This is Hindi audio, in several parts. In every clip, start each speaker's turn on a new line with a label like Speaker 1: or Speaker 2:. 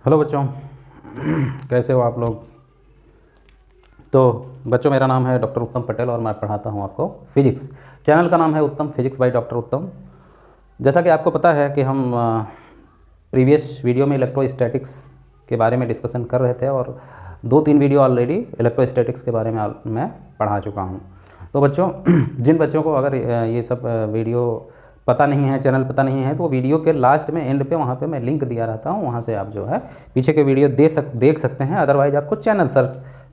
Speaker 1: हेलो बच्चों, कैसे हो आप लोग। तो बच्चों, मेरा नाम है डॉक्टर उत्तम पटेल और मैं पढ़ाता हूँ आपको फिजिक्स। चैनल का नाम है उत्तम फिजिक्स बाय डॉक्टर उत्तम। जैसा कि आपको पता है कि हम प्रीवियस वीडियो में इलेक्ट्रोस्टैटिक्स के बारे में डिस्कशन कर रहे थे और 2-3 वीडियो ऑलरेडी इलेक्ट्रोस्टैटिक्स के बारे में मैं पढ़ा चुका हूँ। तो बच्चों, जिन बच्चों को अगर ये सब वीडियो पता नहीं है, चैनल पता नहीं है, तो वीडियो के लास्ट में एंड पे वहाँ पे मैं लिंक दिया रहता हूँ, वहाँ से आप जो है पीछे के वीडियो देख सकते हैं। अदरवाइज आपको चैनल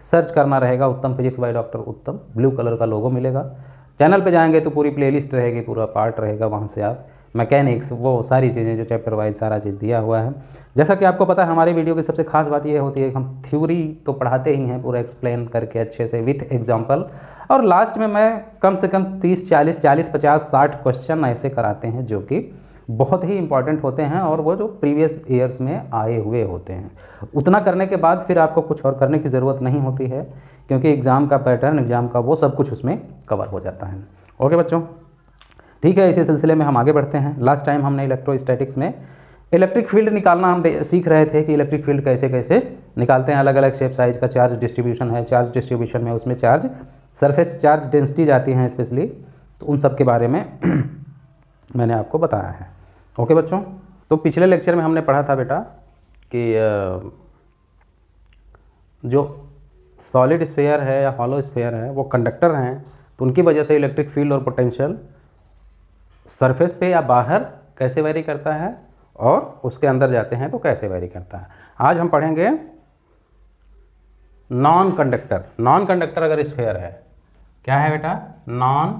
Speaker 1: सर्च करना रहेगा, उत्तम फिजिक्स बाय डॉक्टर उत्तम, ब्लू कलर का लोगो मिलेगा। चैनल पे जाएंगे तो पूरी प्लेलिस्ट रहेगी, पूरा पार्ट रहेगा, वहाँ से आप मैकेनिक्स वो सारी चीज़ें जो चैप्टर वाइज सारा चीज़ दिया हुआ है। जैसा कि आपको पता है, हमारी वीडियो की सबसे खास बात ये होती है कि हम थ्योरी तो पढ़ाते ही हैं पूरा एक्सप्लेन करके अच्छे से विथ एग्जांपल, और लास्ट में मैं कम से कम 30-40-50-60 क्वेश्चन ऐसे कराते हैं जो कि बहुत ही इंपॉर्टेंट होते हैं और वो जो प्रीवियस ईयर्स में आए हुए होते हैं। उतना करने के बाद फिर आपको कुछ और करने की ज़रूरत नहीं होती है, क्योंकि एग्ज़ाम का पैटर्न, एग्ज़ाम का वो सब कुछ उसमें कवर हो जाता है। ओके बच्चों, ठीक है। इसी सिलसिले में हम आगे बढ़ते हैं। लास्ट टाइम हमने इलेक्ट्रोस्टैटिक्स में इलेक्ट्रिक फील्ड निकालना हम सीख रहे थे कि इलेक्ट्रिक फील्ड कैसे कैसे निकालते हैं। अलग अलग शेप साइज का चार्ज डिस्ट्रीब्यूशन है, चार्ज डिस्ट्रीब्यूशन में उसमें चार्ज सरफेस चार्ज डेंसिटी जाती हैं स्पेशली, तो उन सब के बारे में मैंने आपको बताया है। ओके बच्चों, तो पिछले लेक्चर में हमने पढ़ा था बेटा कि जो सॉलिड स्फीयर है या हॉलो स्फीयर है वो कंडक्टर हैं, तो उनकी वजह से इलेक्ट्रिक फील्ड और पोटेंशियल सरफेस पे या बाहर कैसे वेरी करता है और उसके अंदर जाते हैं तो कैसे वेरी करता है। आज हम पढ़ेंगे नॉन कंडक्टर। नॉन कंडक्टर अगर स्फीयर है, क्या है बेटा? Non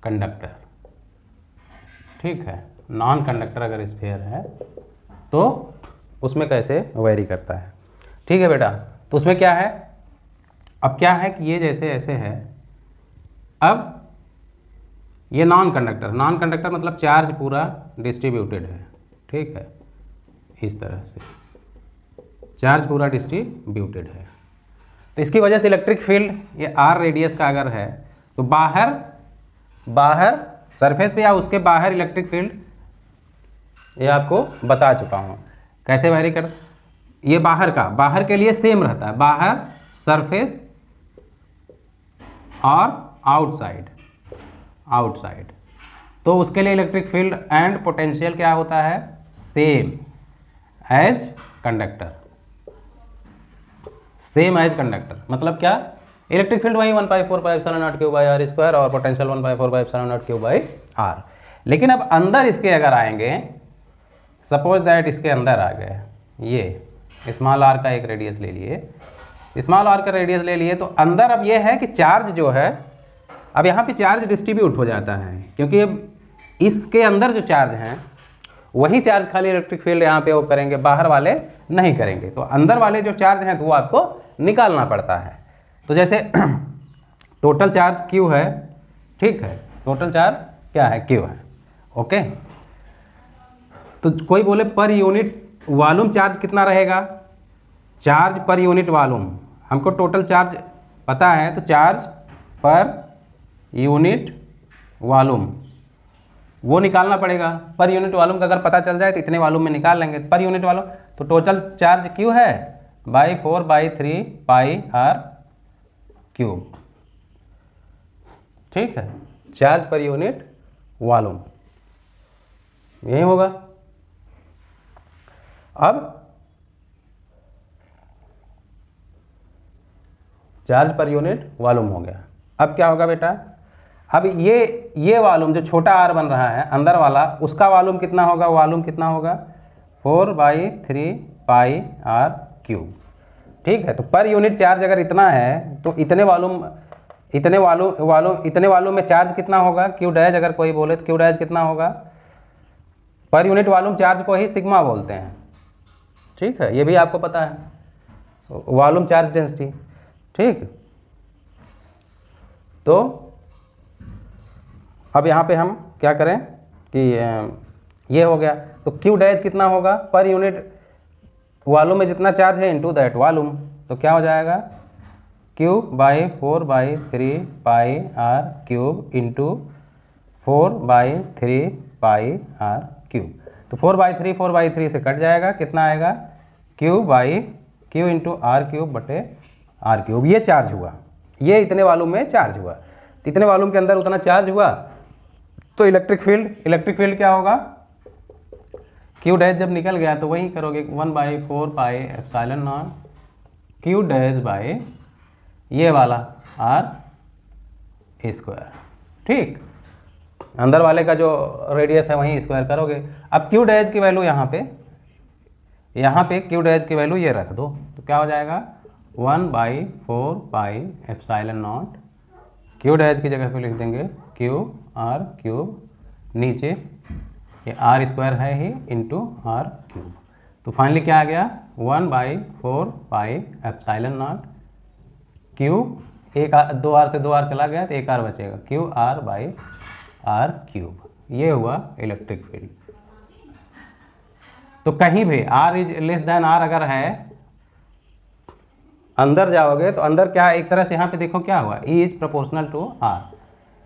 Speaker 1: conductor. ठीक है, नॉन कंडक्टर अगर स्फीयर है तो उसमें कैसे वेरी करता है। ठीक है बेटा, तो उसमें क्या है, अब क्या है कि ये जैसे ऐसे है, अब ये नॉन कंडक्टर मतलब चार्ज पूरा डिस्ट्रीब्यूटेड है। ठीक है, इस तरह से चार्ज पूरा डिस्ट्रीब्यूटेड है, तो इसकी वजह से इलेक्ट्रिक फील्ड ये आर रेडियस का अगर है तो बाहर सरफेस पे या उसके बाहर इलेक्ट्रिक फील्ड, ये आपको बता चुका हूँ कैसे वेरी कर। ये बाहर के लिए सेम रहता है, बाहर सरफेस और आउटसाइड, तो उसके लिए इलेक्ट्रिक फील्ड एंड पोटेंशियल क्या होता है? Same as conductor. Same as conductor मतलब क्या? इलेक्ट्रिक फील्ड वही 1/4πε0 और पोटेंशियल 1/4πε0 लेकिन अब अंदर इसके अगर आएंगे, सपोज दैट इसके अंदर आ गए, ये स्मॉल आर का एक रेडियस ले लिए, स्मॉल आर का रेडियस ले लिए, तो अंदर अब ये है कि चार्ज जो है, अब यहाँ पे चार्ज डिस्ट्रीब्यूट हो जाता है, क्योंकि अब इसके अंदर जो चार्ज हैं वही चार्ज खाली इलेक्ट्रिक फील्ड यहाँ पे वो करेंगे, बाहर वाले नहीं करेंगे। तो अंदर वाले जो चार्ज हैं तो वो आपको निकालना पड़ता है। तो जैसे टोटल चार्ज Q है, ठीक है, टोटल चार्ज क्या है? Q है। ओके, तो कोई बोले पर यूनिट वॉल्यूम चार्ज कितना रहेगा? चार्ज पर यूनिट वॉल्यूम, हमको टोटल चार्ज पता है, तो चार्ज पर यूनिट वॉल्यूम वो निकालना पड़ेगा। पर यूनिट वॉल्यूम का अगर पता चल जाए तो इतने वॉल्यूम में निकाल लेंगे पर यूनिट वॉल्यूम। तो टोटल चार्ज Q है बाई 4/3πr³। ठीक है, चार्ज पर यूनिट वॉल्यूम यही होगा। अब चार्ज पर यूनिट वॉल्यूम हो गया। अब क्या होगा बेटा? अब ये वॉल्यूम जो छोटा r बन रहा है अंदर वाला, उसका वॉल्यूम कितना होगा? वॉल्यूम कितना होगा? 4/3πr³। ठीक है, तो पर यूनिट चार्ज अगर इतना है तो इतने वॉल्यूम में चार्ज कितना होगा? Q डैश अगर कोई बोले तो Q डैश कितना होगा? पर यूनिट वॉल्यूम चार्ज को ही सिग्मा बोलते हैं। ठीक है, ये भी आपको पता है, वॉल्यूम चार्ज डेंसिटी। ठीक, तो अब यहाँ पे हम क्या करें कि ये हो गया, तो Q डैश कितना होगा? पर यूनिट वॉल्यूम में जितना चार्ज है इनटू दैट वॉल्यूम, तो क्या हो जाएगा? Q/4/3πr³ into 4/3πr³। तो 4/3 से कट जाएगा, कितना आएगा? Q by q into r cube बटे आर क्यूब, ये चार्ज हुआ, ये इतने वॉल्यूम में चार्ज हुआ, तो इतने वॉल्यूम के अंदर उतना चार्ज हुआ, तो इलेक्ट्रिक फील्ड क्या होगा, क्यू डैश जब निकल गया तो वही करोगे 1/4 pi epsilon naught Q dash by ये वाला आर स्क्वायर, ठीक, अंदर वाले का जो रेडियस है वहीं स्क्वायर करोगे। अब क्यू डैश की वैल्यू यहाँ पे क्यू डैश की वैल्यू ये रख दो, तो क्या हो जाएगा 1/4 pi epsilon naught, Q dash की जगह पे लिख देंगे क्यू आर क्यूब, नीचे ये आर स्क्वायर है ही इंटू आर क्यूब, तो फाइनली क्या आ गया 1/4 पाई एप्सिलॉन नॉट क्यू, एक दो आर से दो आर चला गया तो एक आर बचेगा, q r by r cube, ये हुआ इलेक्ट्रिक फील्ड। तो कहीं भी r is less than r अगर है, अंदर जाओगे तो अंदर क्या एक तरह से यहाँ पे देखो क्या हुआ, E is proportional to r,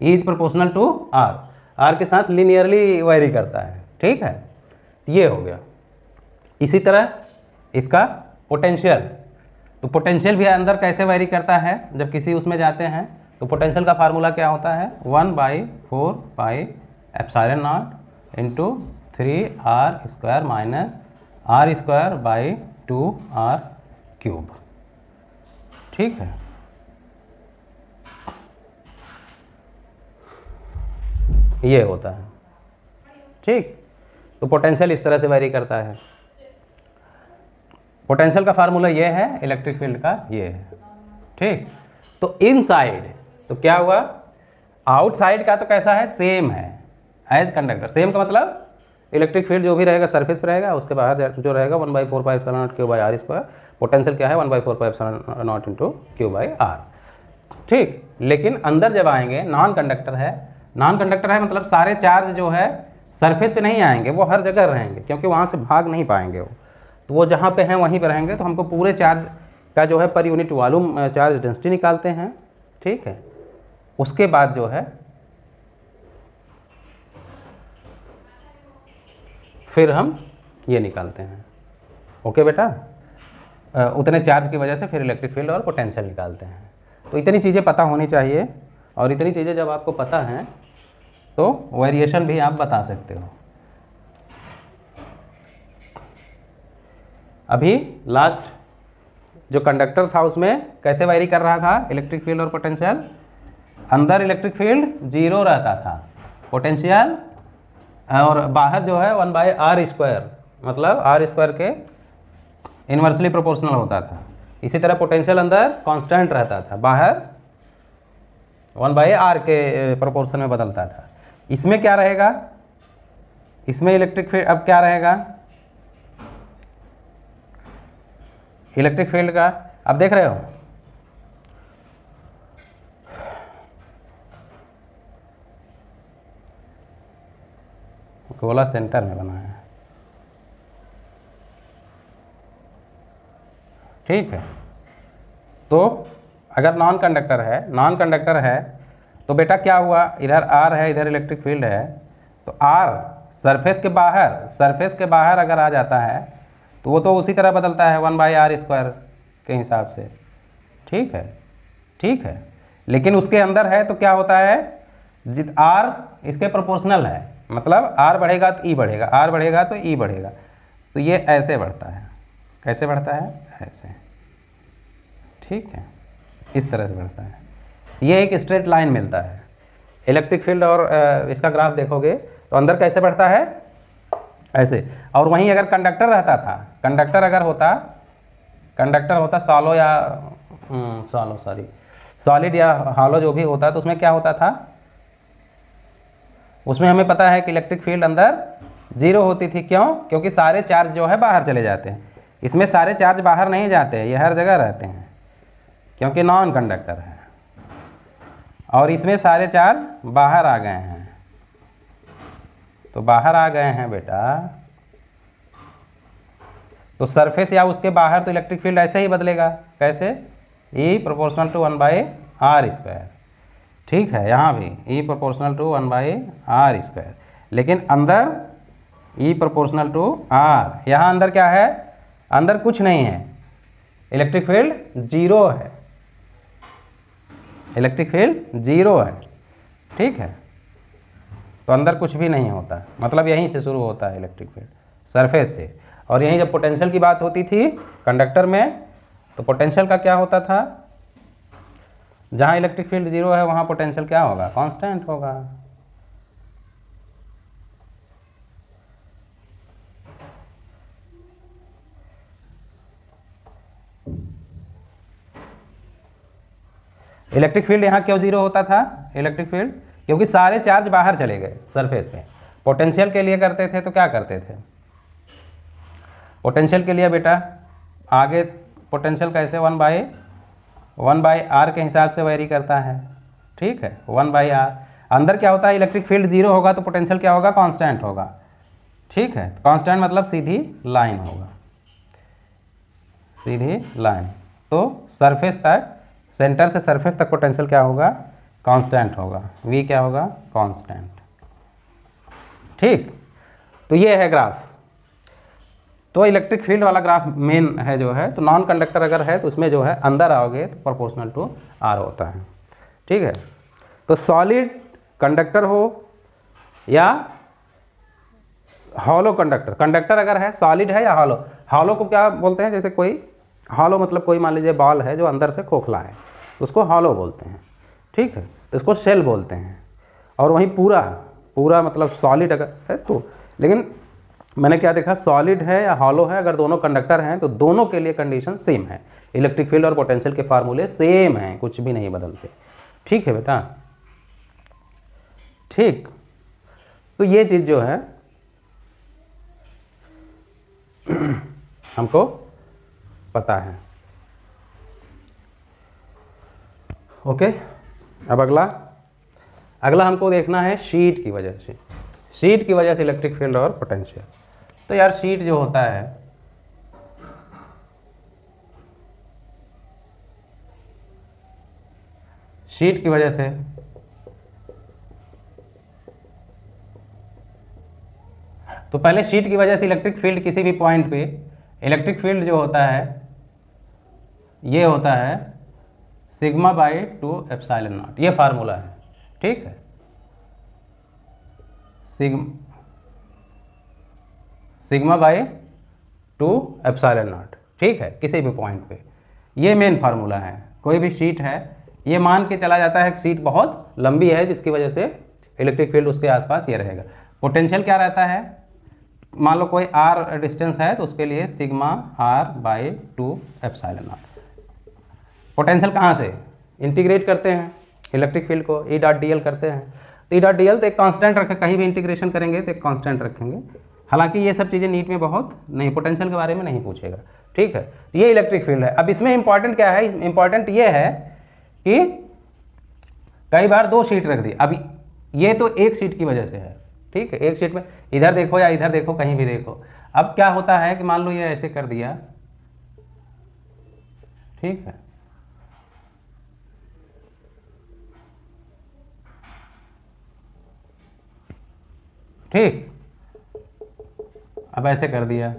Speaker 1: E is proportional to r, r के साथ लीनियरली वेरी करता है, ठीक है, ये हो गया। इसी तरह इसका पोटेंशियल, तो पोटेंशियल भी अंदर कैसे वेरी करता है, जब किसी उसमें जाते हैं तो पोटेंशियल का फार्मूला क्या होता है 1/4 pi epsilon naught into 3r square minus r square by 2r cube, ठीक है। ये होता है, ठीक, तो पोटेंशियल इस तरह से वेरी करता है। पोटेंशियल का फार्मूला ये है, इलेक्ट्रिक फील्ड का ये है, ठीक। तो इनसाइड तो क्या हुआ, आउटसाइड का तो कैसा है, सेम है एज कंडक्टर, सेम का मतलब इलेक्ट्रिक फील्ड जो भी रहेगा सरफेस पे रहेगा, उसके बाहर जो रहेगा 1/4 pi epsilon naught q by r square, potential क्या है 1/4 pi epsilon naught into q by r, ठीक। लेकिन अंदर जब आएंगे नॉन कंडक्टर है मतलब सारे चार्ज जो है सरफेस पे नहीं आएंगे, वो हर जगह रहेंगे क्योंकि वहाँ से भाग नहीं पाएंगे वो, तो वो जहाँ पे हैं वहीं पे रहेंगे। तो हमको पूरे चार्ज का जो है per unit volume charge density निकालते हैं, ठीक है। उसके बाद जो है फिर हम ये निकालते हैं, ओके बेटा, उतने चार्ज की वजह से फिर इलेक्ट्रिक फील्ड और पोटेंशियल निकालते हैं। तो इतनी चीज़ें पता होनी चाहिए, और इतनी चीज़ें जब आपको पता हैं तो वेरिएशन भी आप बता सकते हो। अभी लास्ट जो कंडक्टर था उसमें कैसे वेरी कर रहा था इलेक्ट्रिक फील्ड और पोटेंशियल, अंदर इलेक्ट्रिक फील्ड 0 रहता था, पोटेंशियल और बाहर जो है 1/r स्क्वायर, मतलब आर स्क्वायर के इन्वर्सली प्रोपोर्शनल होता था। इसी तरह पोटेंशियल अंदर कांस्टेंट रहता था, बाहर 1/r के प्रोपोर्शन में बदलता था। इसमें क्या रहेगा, इसमें इलेक्ट्रिक फील्ड अब क्या रहेगा, इलेक्ट्रिक फील्ड का अब देख रहे हो, गोला सेंटर में बना है, ठीक है। तो अगर नॉन कंडक्टर है तो बेटा क्या हुआ, इधर आर है, इधर इलेक्ट्रिक फील्ड है, तो आर सरफेस के बाहर अगर आ जाता है तो वो तो उसी तरह बदलता है 1/r स्क्वायर के हिसाब से, ठीक है। लेकिन उसके अंदर है तो क्या होता है, जित आर इसके प्रोपोर्शनल है, मतलब आर बढ़ेगा तो ई बढ़ेगा, आर बढ़ेगा तो ई बढ़ेगा, तो ये ऐसे बढ़ता है, कैसे बढ़ता है, ऐसे, ठीक है, इस तरह से बढ़ता है। ये एक स्ट्रेट लाइन मिलता है। इलेक्ट्रिक फील्ड और इसका ग्राफ देखोगे तो अंदर कैसे बढ़ता है, ऐसे। और वहीं अगर कंडक्टर रहता था, कंडक्टर होता सॉलिड या हॉलो जो भी होता, तो उसमें क्या होता था, उसमें हमें पता है कि इलेक्ट्रिक फील्ड अंदर 0 होती थी। क्यों, क्योंकि सारे चार्ज जो है बाहर चले जाते हैं। इसमें सारे चार्ज बाहर नहीं जाते हैं, ये हर जगह रहते हैं क्योंकि नॉन कंडक्टर है, और इसमें सारे चार्ज बाहर आ गए हैं। तो बाहर आ गए हैं बेटा, तो सरफेस या उसके बाहर तो इलेक्ट्रिक फील्ड ऐसे ही बदलेगा, कैसे, E proportional to 1/r square, ठीक है। यहाँ भी E proportional to 1/r square, लेकिन अंदर E प्रोपोर्शनल टू r, यहाँ अंदर क्या है अंदर कुछ नहीं है, इलेक्ट्रिक फील्ड जीरो है, इलेक्ट्रिक फील्ड जीरो है, ठीक है। तो अंदर कुछ भी नहीं होता, मतलब यहीं से शुरू होता है इलेक्ट्रिक फील्ड, सरफेस से। और यहीं जब पोटेंशियल की बात होती थी कंडक्टर में, तो पोटेंशियल का क्या होता था, जहाँ इलेक्ट्रिक फील्ड जीरो है वहाँ पोटेंशियल क्या होगा, कांस्टेंट होगा। इलेक्ट्रिक फील्ड यहाँ क्यों जीरो होता था, इलेक्ट्रिक फील्ड क्योंकि सारे चार्ज बाहर चले गए सरफेस पे। पोटेंशियल के लिए करते थे तो क्या करते थे, पोटेंशियल के लिए बेटा आगे पोटेंशियल कैसे 1/r के हिसाब से वेरी करता है, ठीक है, 1/r। अंदर क्या होता है, इलेक्ट्रिक फील्ड जीरो होगा तो पोटेंशियल क्या होगा, कांस्टेंट होगा, ठीक है। कांस्टेंट मतलब सीधी लाइन होगा, सीधी लाइन। तो सरफेस तक, सेंटर से सरफेस तक पोटेंशियल क्या होगा, कांस्टेंट होगा, v क्या होगा, कांस्टेंट, ठीक। तो ये है ग्राफ। तो इलेक्ट्रिक फील्ड वाला ग्राफ मेन है जो है, तो नॉन कंडक्टर अगर है तो उसमें जो है अंदर आओगे तो प्रोपोर्शनल टू r होता है, ठीक है। तो सॉलिड कंडक्टर हो या हॉलो कंडक्टर, कंडक्टर अगर है सॉलिड है या हॉलो, हॉलो को क्या बोलते हैं, जैसे कोई हॉलो मतलब कोई मान लीजिए बॉल है जो अंदर से खोखला है, उसको हॉलो बोलते हैं, ठीक है। तो इसको शेल बोलते हैं। और वहीं पूरा मतलब सॉलिड अगर है तो, लेकिन मैंने क्या देखा, सॉलिड है या हॉलो है, अगर दोनों कंडक्टर हैं तो दोनों के लिए कंडीशन सेम है, इलेक्ट्रिक फील्ड और पोटेंशियल के फार्मूले सेम हैं, कुछ भी नहीं बदलते, ठीक है बेटा, ठीक। तो ये चीज़ जो है हमको पता है, ओके। अब अगला हमको देखना है शीट की वजह से, शीट की वजह से इलेक्ट्रिक फील्ड और पोटेंशियल। तो यार शीट जो होता है, शीट की वजह से तो पहले शीट की वजह से इलेक्ट्रिक फील्ड किसी भी पॉइंट पे, इलेक्ट्रिक फील्ड जो होता है ये होता है σ/2 एप्सिलॉन नॉट, ये फार्मूला है, ठीक है। σ/2 एप्सिलॉन नॉट, ठीक है, किसी भी पॉइंट पे, ये मेन फार्मूला है। कोई भी शीट है, ये मान के चला जाता है कि शीट बहुत लंबी है जिसकी वजह से इलेक्ट्रिक फील्ड उसके आसपास ये रहेगा। पोटेंशियल क्या रहता है, मान लो कोई r डिस्टेंस है तो उसके लिए σr/2 एप्सिलॉन नॉट। पोटेंशियल कहाँ से इंटीग्रेट करते हैं इलेक्ट्रिक फील्ड को, E.dl करते हैं, तो E.dl तो एक कांस्टेंट रखे, कहीं भी इंटीग्रेशन करेंगे तो एक कांस्टेंट रखेंगे। हालांकि ये सब चीज़ें नीट में बहुत नहीं, पोटेंशियल के बारे में नहीं पूछेगा, ठीक है। तो ये इलेक्ट्रिक फील्ड है। अब इसमें इंपॉर्टेंट क्या है, इंपॉर्टेंट ये है कि कई बार दो शीट रख दी, अभी ये तो एक शीट की वजह से है, ठीक है, एक शीट में इधर देखो या इधर देखो, कहीं भी देखो। अब क्या होता है कि मान लो ये ऐसे कर दिया, ठीक है, ठीक, अब ऐसे कर दिया,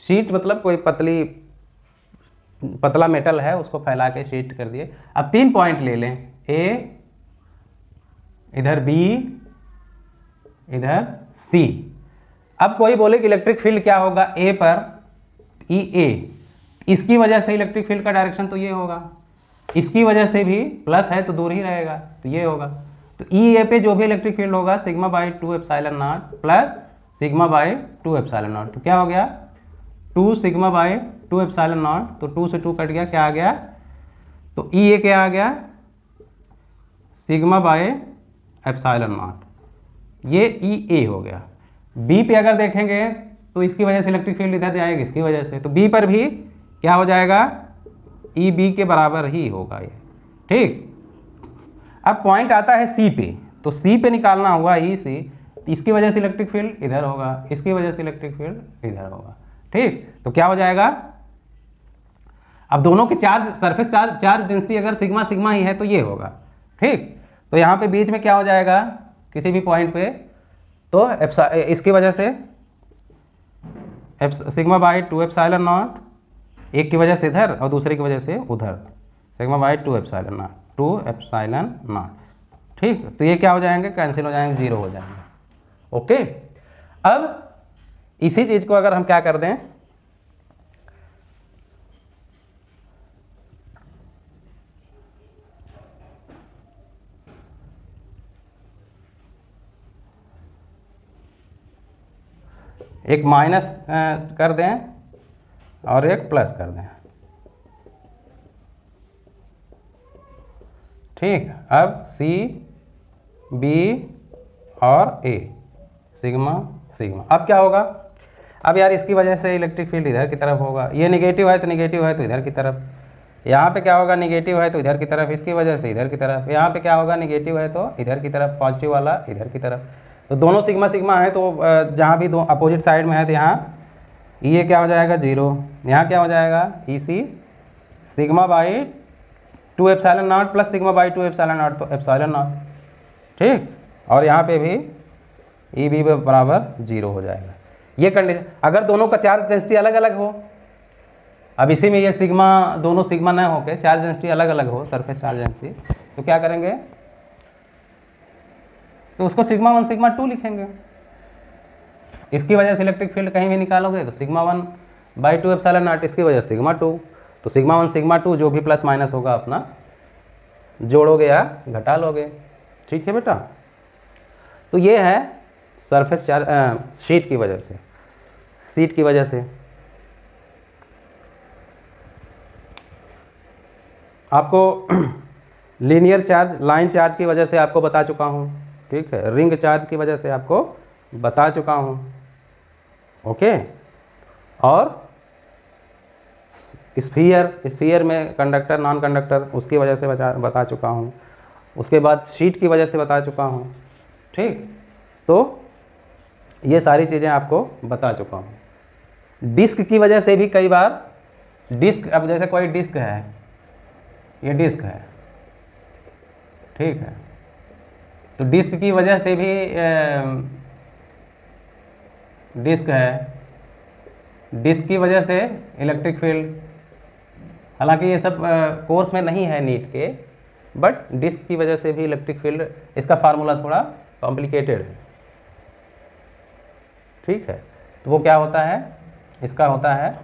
Speaker 1: शीट मतलब कोई पतला मेटल है उसको फैला के शीट कर दिए। अब 3 पॉइंट ले लें, ए, इधर बी, इधर सी। अब कोई बोले कि इलेक्ट्रिक फील्ड क्या होगा ए पर, ई ए, इसकी वजह से इलेक्ट्रिक फील्ड का डायरेक्शन तो ये होगा, इसकी वजह से भी प्लस है तो दूर ही रहेगा, तो ये होगा। तो ई ए पे जो भी इलेक्ट्रिक फील्ड होगा σ/2 epsilon naught plus σ/2 epsilon naught, तो क्या हो गया 2 σ/2 एप्सिलॉन नॉट, तो 2 से 2 कट गया, क्या आ गया, तो ई ए क्या आ गया σ/एप्सिलॉन नॉट, ये ई ए हो गया। बी पे अगर देखेंगे तो इसकी वजह से इलेक्ट्रिक फील्ड इधर जाएगी, इसकी वजह से, तो बी पर भी क्या हो जाएगा, ई बी के बराबर ही होगा ये, ठीक। अब पॉइंट आता है सी पे, तो सी पे निकालना हुआ ई सी, इसकी वजह से इलेक्ट्रिक फील्ड इधर होगा, इसकी वजह से इलेक्ट्रिक फील्ड इधर होगा, ठीक। तो क्या हो जाएगा, अब दोनों के चार्ज, सरफेस चार्ज डेंसिटी अगर सिग्मा सिग्मा ही है तो ये होगा, ठीक। तो यहाँ पे बीच में क्या हो जाएगा किसी भी पॉइंट पे, तो इसकी वजह से सिग्मा बाई 2 एप्सिलॉन नॉट, एक की वजह से इधर और दूसरे की वजह से उधर, sigma by 2 epsilon not, 2 epsilon naught, ठीक। तो ये क्या हो जाएंगे, कैंसिल हो जाएंगे, 0 हो जाएंगे, ओके। अब इसी चीज को अगर हम क्या कर दें, एक माइनस कर दें और एक प्लस कर दें, ठीक। अब सी बी और ए, सिग्मा सिग्मा, अब क्या होगा, अब यार इसकी वजह से इलेक्ट्रिक फील्ड इधर की तरफ होगा, ये नेगेटिव है तो नेगेटिव है तो इधर की तरफ, यहाँ पे क्या होगा नेगेटिव है तो इधर की तरफ, इसकी वजह से इधर की तरफ, यहाँ पे क्या होगा नेगेटिव है तो इधर की तरफ, पॉजिटिव वाला इधर की तरफ। तो दोनों सिग्मा सिग्मा है तो जहाँ भी दो अपोजिट साइड में है तो यहाँ ये क्या हो जाएगा 0, यहाँ क्या हो जाएगा E C sigma by 2 epsilon naught plus sigma by 2 epsilon naught, तो एप्सिलॉन नॉट, ठीक। और यहाँ पे भी ई बी बराबर 0 हो जाएगा। ये कंडीशन, अगर दोनों का चार्ज डेंसिटी अलग अलग हो, अब इसी में ये सिग्मा, दोनों सिग्मा ना होके चार्ज डेंसिटी अलग अलग हो, सरफेस चार्ज डेंसिटी, तो क्या करेंगे, तो उसको सिग्मा 1 सिग्मा 2 लिखेंगे। इसकी वजह से इलेक्ट्रिक फील्ड कहीं भी निकालोगे तो सिग्मा 1 बाई 2 एप्सिलॉन नॉट, इसकी वजह से सिग्मा 2, तो सिग्मा 1 सिग्मा 2 जो भी प्लस माइनस होगा अपना जोड़ोगे या घटा लोगे, ठीक है बेटा। तो ये है सरफेस चार्ज शीट की वजह से, शीट की वजह से। आपको लीनियर चार्ज, लाइन चार्ज की वजह से आपको बता चुका हूँ, ठीक है। रिंग चार्ज की वजह से आपको बता चुका हूँ, ओके। और स्फीयर में कंडक्टर नॉन कंडक्टर, उसकी वजह से बता चुका हूँ। उसके बाद शीट की वजह से बता चुका हूँ, ठीक। तो ये सारी चीज़ें आपको बता चुका हूँ। डिस्क की वजह से भी कई बार, डिस्क, अब जैसे कोई डिस्क है, ये डिस्क है, ठीक है, तो डिस्क की वजह से भी डिस्क है, डिस्क की वजह से इलेक्ट्रिक फील्ड, हालांकि ये सब कोर्स में नहीं है नीट के, बट डिस्क की वजह से भी इलेक्ट्रिक फील्ड, इसका फार्मूला थोड़ा कॉम्प्लिकेटेड है, ठीक है। तो वो क्या होता है, इसका होता है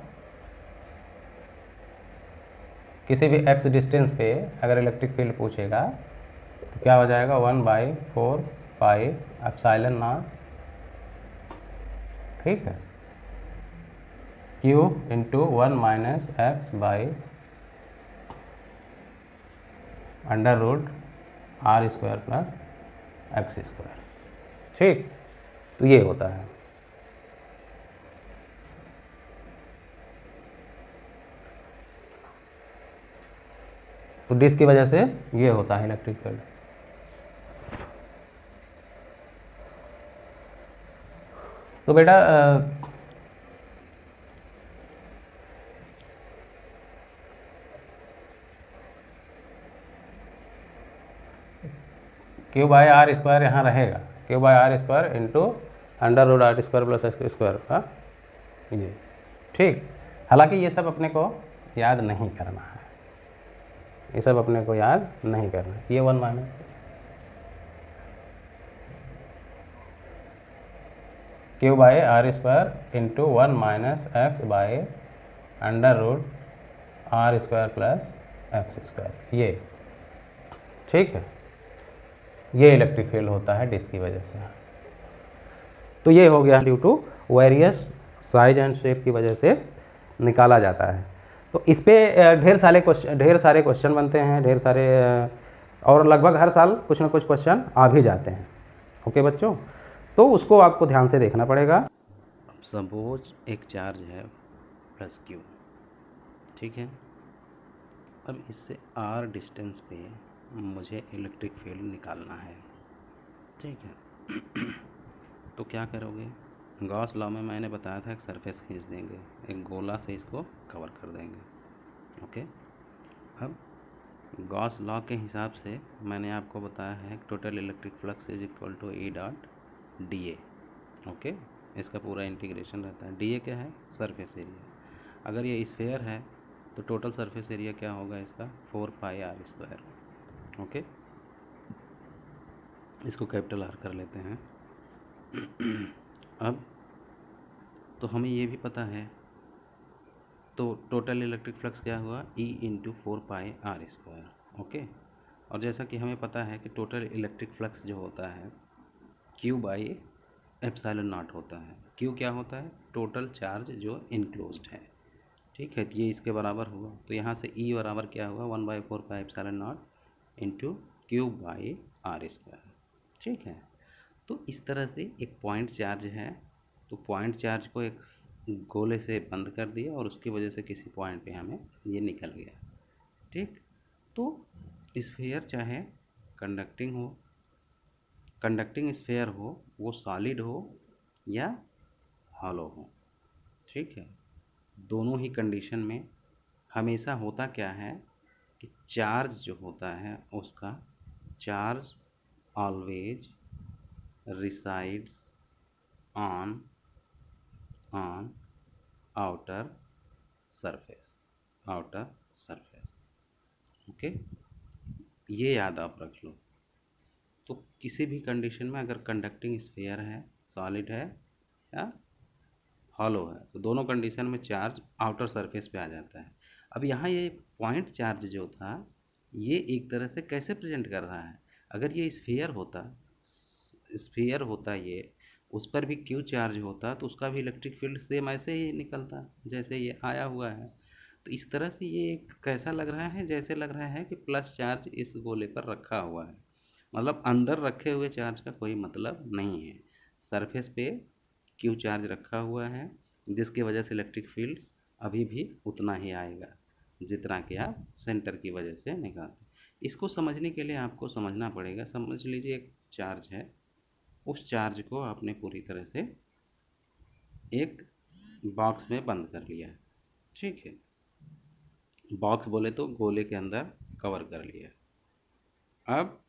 Speaker 1: किसी भी x डिस्टेंस पे अगर इलेक्ट्रिक फील्ड पूछेगा तो क्या हो जाएगा 1/4 पाई एप्सिलॉन नॉट, ठीक है, q into 1 minus x by under root r square plus x square, ठीक। तो ये होता है। तो डिस्क की वजह से ये होता है इलेक्ट्रिक फील्ड। तो बेटा क्यू बाई आर स्क्वायर यहाँ रहेगा, q by r square into under root r square plus x square का ये, ठीक। हालांकि ये सब अपने को याद नहीं करना है, ये सब अपने को याद नहीं करना है। ये 1 minus q by r square into 1 minus x by under root r square plus x square, ये, ठीक है। ये इलेक्ट्रिक फील्ड होता है डिस्क की वजह से। तो ये हो गया due to various size and shape की वजह से निकाला जाता है। तो इस पे ढेर सारे क्वेश्चन बनते हैं, ढेर सारे, और लगभग हर साल कुछ ना कुछ क्वेश्चन आ भी जाते हैं, ओके बच्चों। तो उसको आपको ध्यान से देखना पड़ेगा।
Speaker 2: अब सपोज एक चार्ज है प्लस क्यू, ठीक है। अब इससे आर डिस्टेंस पे मुझे इलेक्ट्रिक फील्ड निकालना है, ठीक है। तो क्या करोगे, गॉस लॉ में मैंने बताया था एक सरफेस खींच देंगे, एक गोला से इसको कवर कर देंगे, ओके। अब गॉस लॉ के हिसाब से मैंने आपको बताया है total electric flux is equal to E dot d A. Okay, इसका पूरा इंटीग्रेशन रहता है। डी ए क्या है? Surface area. अगर ये स्फेयर है तो टोटल सरफेस एरिया क्या होगा इसका? 4πr²। ओके, इसको कैपिटल आर कर लेते हैं। अब तो हमें ये भी पता है, तो टोटल इलेक्ट्रिक फ्लक्स क्या हुआ? E into 4πr²। ओके, और जैसा कि हमें पता है कि टोटल इलेक्ट्रिक फ्लक्स जो होता है Q/ε0 होता है। Q क्या होता है? टोटल चार्ज जो इनक्लोज्ड है। ठीक है, तो ये इसके बराबर हुआ, तो यहाँ से E बराबर क्या हुआ? 1/4πε0 इंटू Q/r²। ठीक है, तो इस तरह से एक पॉइंट चार्ज है, तो पॉइंट चार्ज को एक गोले से बंद कर दिया और उसकी वजह से किसी पॉइंट पे हमें ये निकल गया। ठीक, तो स्फेयर चाहे कंडक्टिंग स्फेयर हो, वो सॉलिड हो या हॉलो हो। ठीक है, दोनों ही कंडीशन में हमेशा होता क्या है कि चार्ज जो होता है उसका charge always resides on outer surface. Okay, ये याद आप रख लो। तो किसी भी कंडीशन में अगर कंडक्टिंग स्फेयर है, सॉलिड है या हॉलो है, तो दोनों कंडीशन में चार्ज आउटर सरफेस पे आ जाता है। अब यहाँ ये पॉइंट चार्ज जो था, ये एक तरह से कैसे प्रेजेंट कर रहा है? अगर ये स्फीयर होता ये, उस पर भी क्यू चार्ज होता तो उसका भी इलेक्ट्रिक फील्ड सेम ऐसे ही निकलता जैसे ये आया हुआ है। तो इस तरह से ये एक कैसा लग रहा है? जैसे लग रहा है कि प्लस चार्ज इस गोले पर रखा हुआ है, मतलब अंदर रखे हुए चार्ज का कोई मतलब नहीं है। सरफेस पे क्यू चार्ज रखा हुआ है, जिसकी वजह से इलेक्ट्रिक फील्ड अभी भी उतना ही आएगा जितना कि आप सेंटर की वजह से निकालते। इसको समझने के लिए आपको समझना पड़ेगा। समझ लीजिए एक चार्ज है, उस चार्ज को आपने पूरी तरह से एक बॉक्स में बंद कर लिया है। ठीक है, बॉक्स बोले तो गोले के अंदर कवर कर लिया। अब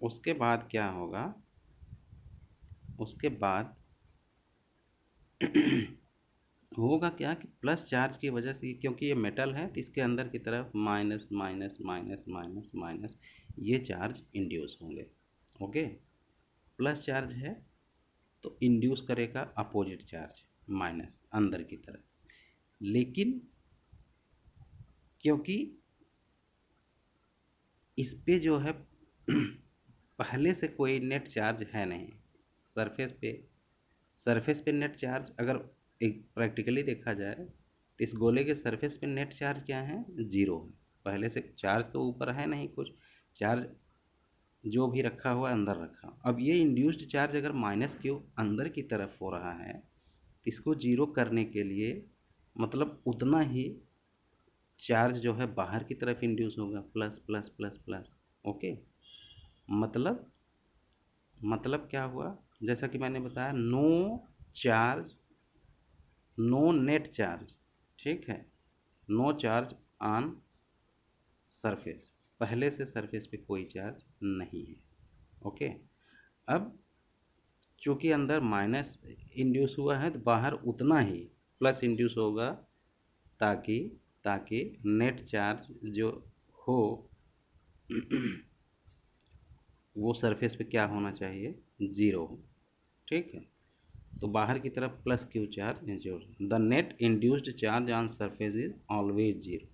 Speaker 2: उसके बाद क्या होगा? उसके बाद होगा क्या कि प्लस चार्ज की वजह से, क्योंकि ये मेटल है तो इसके अंदर की तरफ minus minus minus minus minus ये चार्ज इंड्यूस होंगे। ओके, प्लस चार्ज है तो इंड्यूस करेगा अपोजिट चार्ज माइनस अंदर की तरफ, लेकिन क्योंकि इस पे जो है पहले से कोई नेट चार्ज है नहीं सरफेस पे नेट चार्ज अगर एक प्रैक्टिकली देखा जाए तो इस गोले के सरफेस पे नेट चार्ज क्या है? ज़ीरो है। पहले से चार्ज तो ऊपर है नहीं, कुछ चार्ज जो भी रखा हुआ अंदर रखा। अब ये इंड्यूस्ड चार्ज अगर माइनस क्यू अंदर की तरफ हो रहा है तो इसको जीरो करने के लिए मतलब उतना ही चार्ज जो है बाहर की तरफ इंड्यूस होगा, plus plus plus plus. Okay, मतलब क्या हुआ? जैसा कि मैंने बताया, नो नेट चार्ज। ठीक है, नो चार्ज ऑन सरफेस, पहले से सरफेस पे कोई चार्ज नहीं है। ओके, अब चूँकि अंदर माइनस इंड्यूस हुआ है तो बाहर उतना ही प्लस इंड्यूस होगा, ताकि ताकि नेट चार्ज जो हो वो सरफेस पे क्या होना चाहिए? ज़ीरो हो। ठीक है, तो बाहर की तरफ प्लस क्यू चार्ज जो the net induced charge on surface is always zero.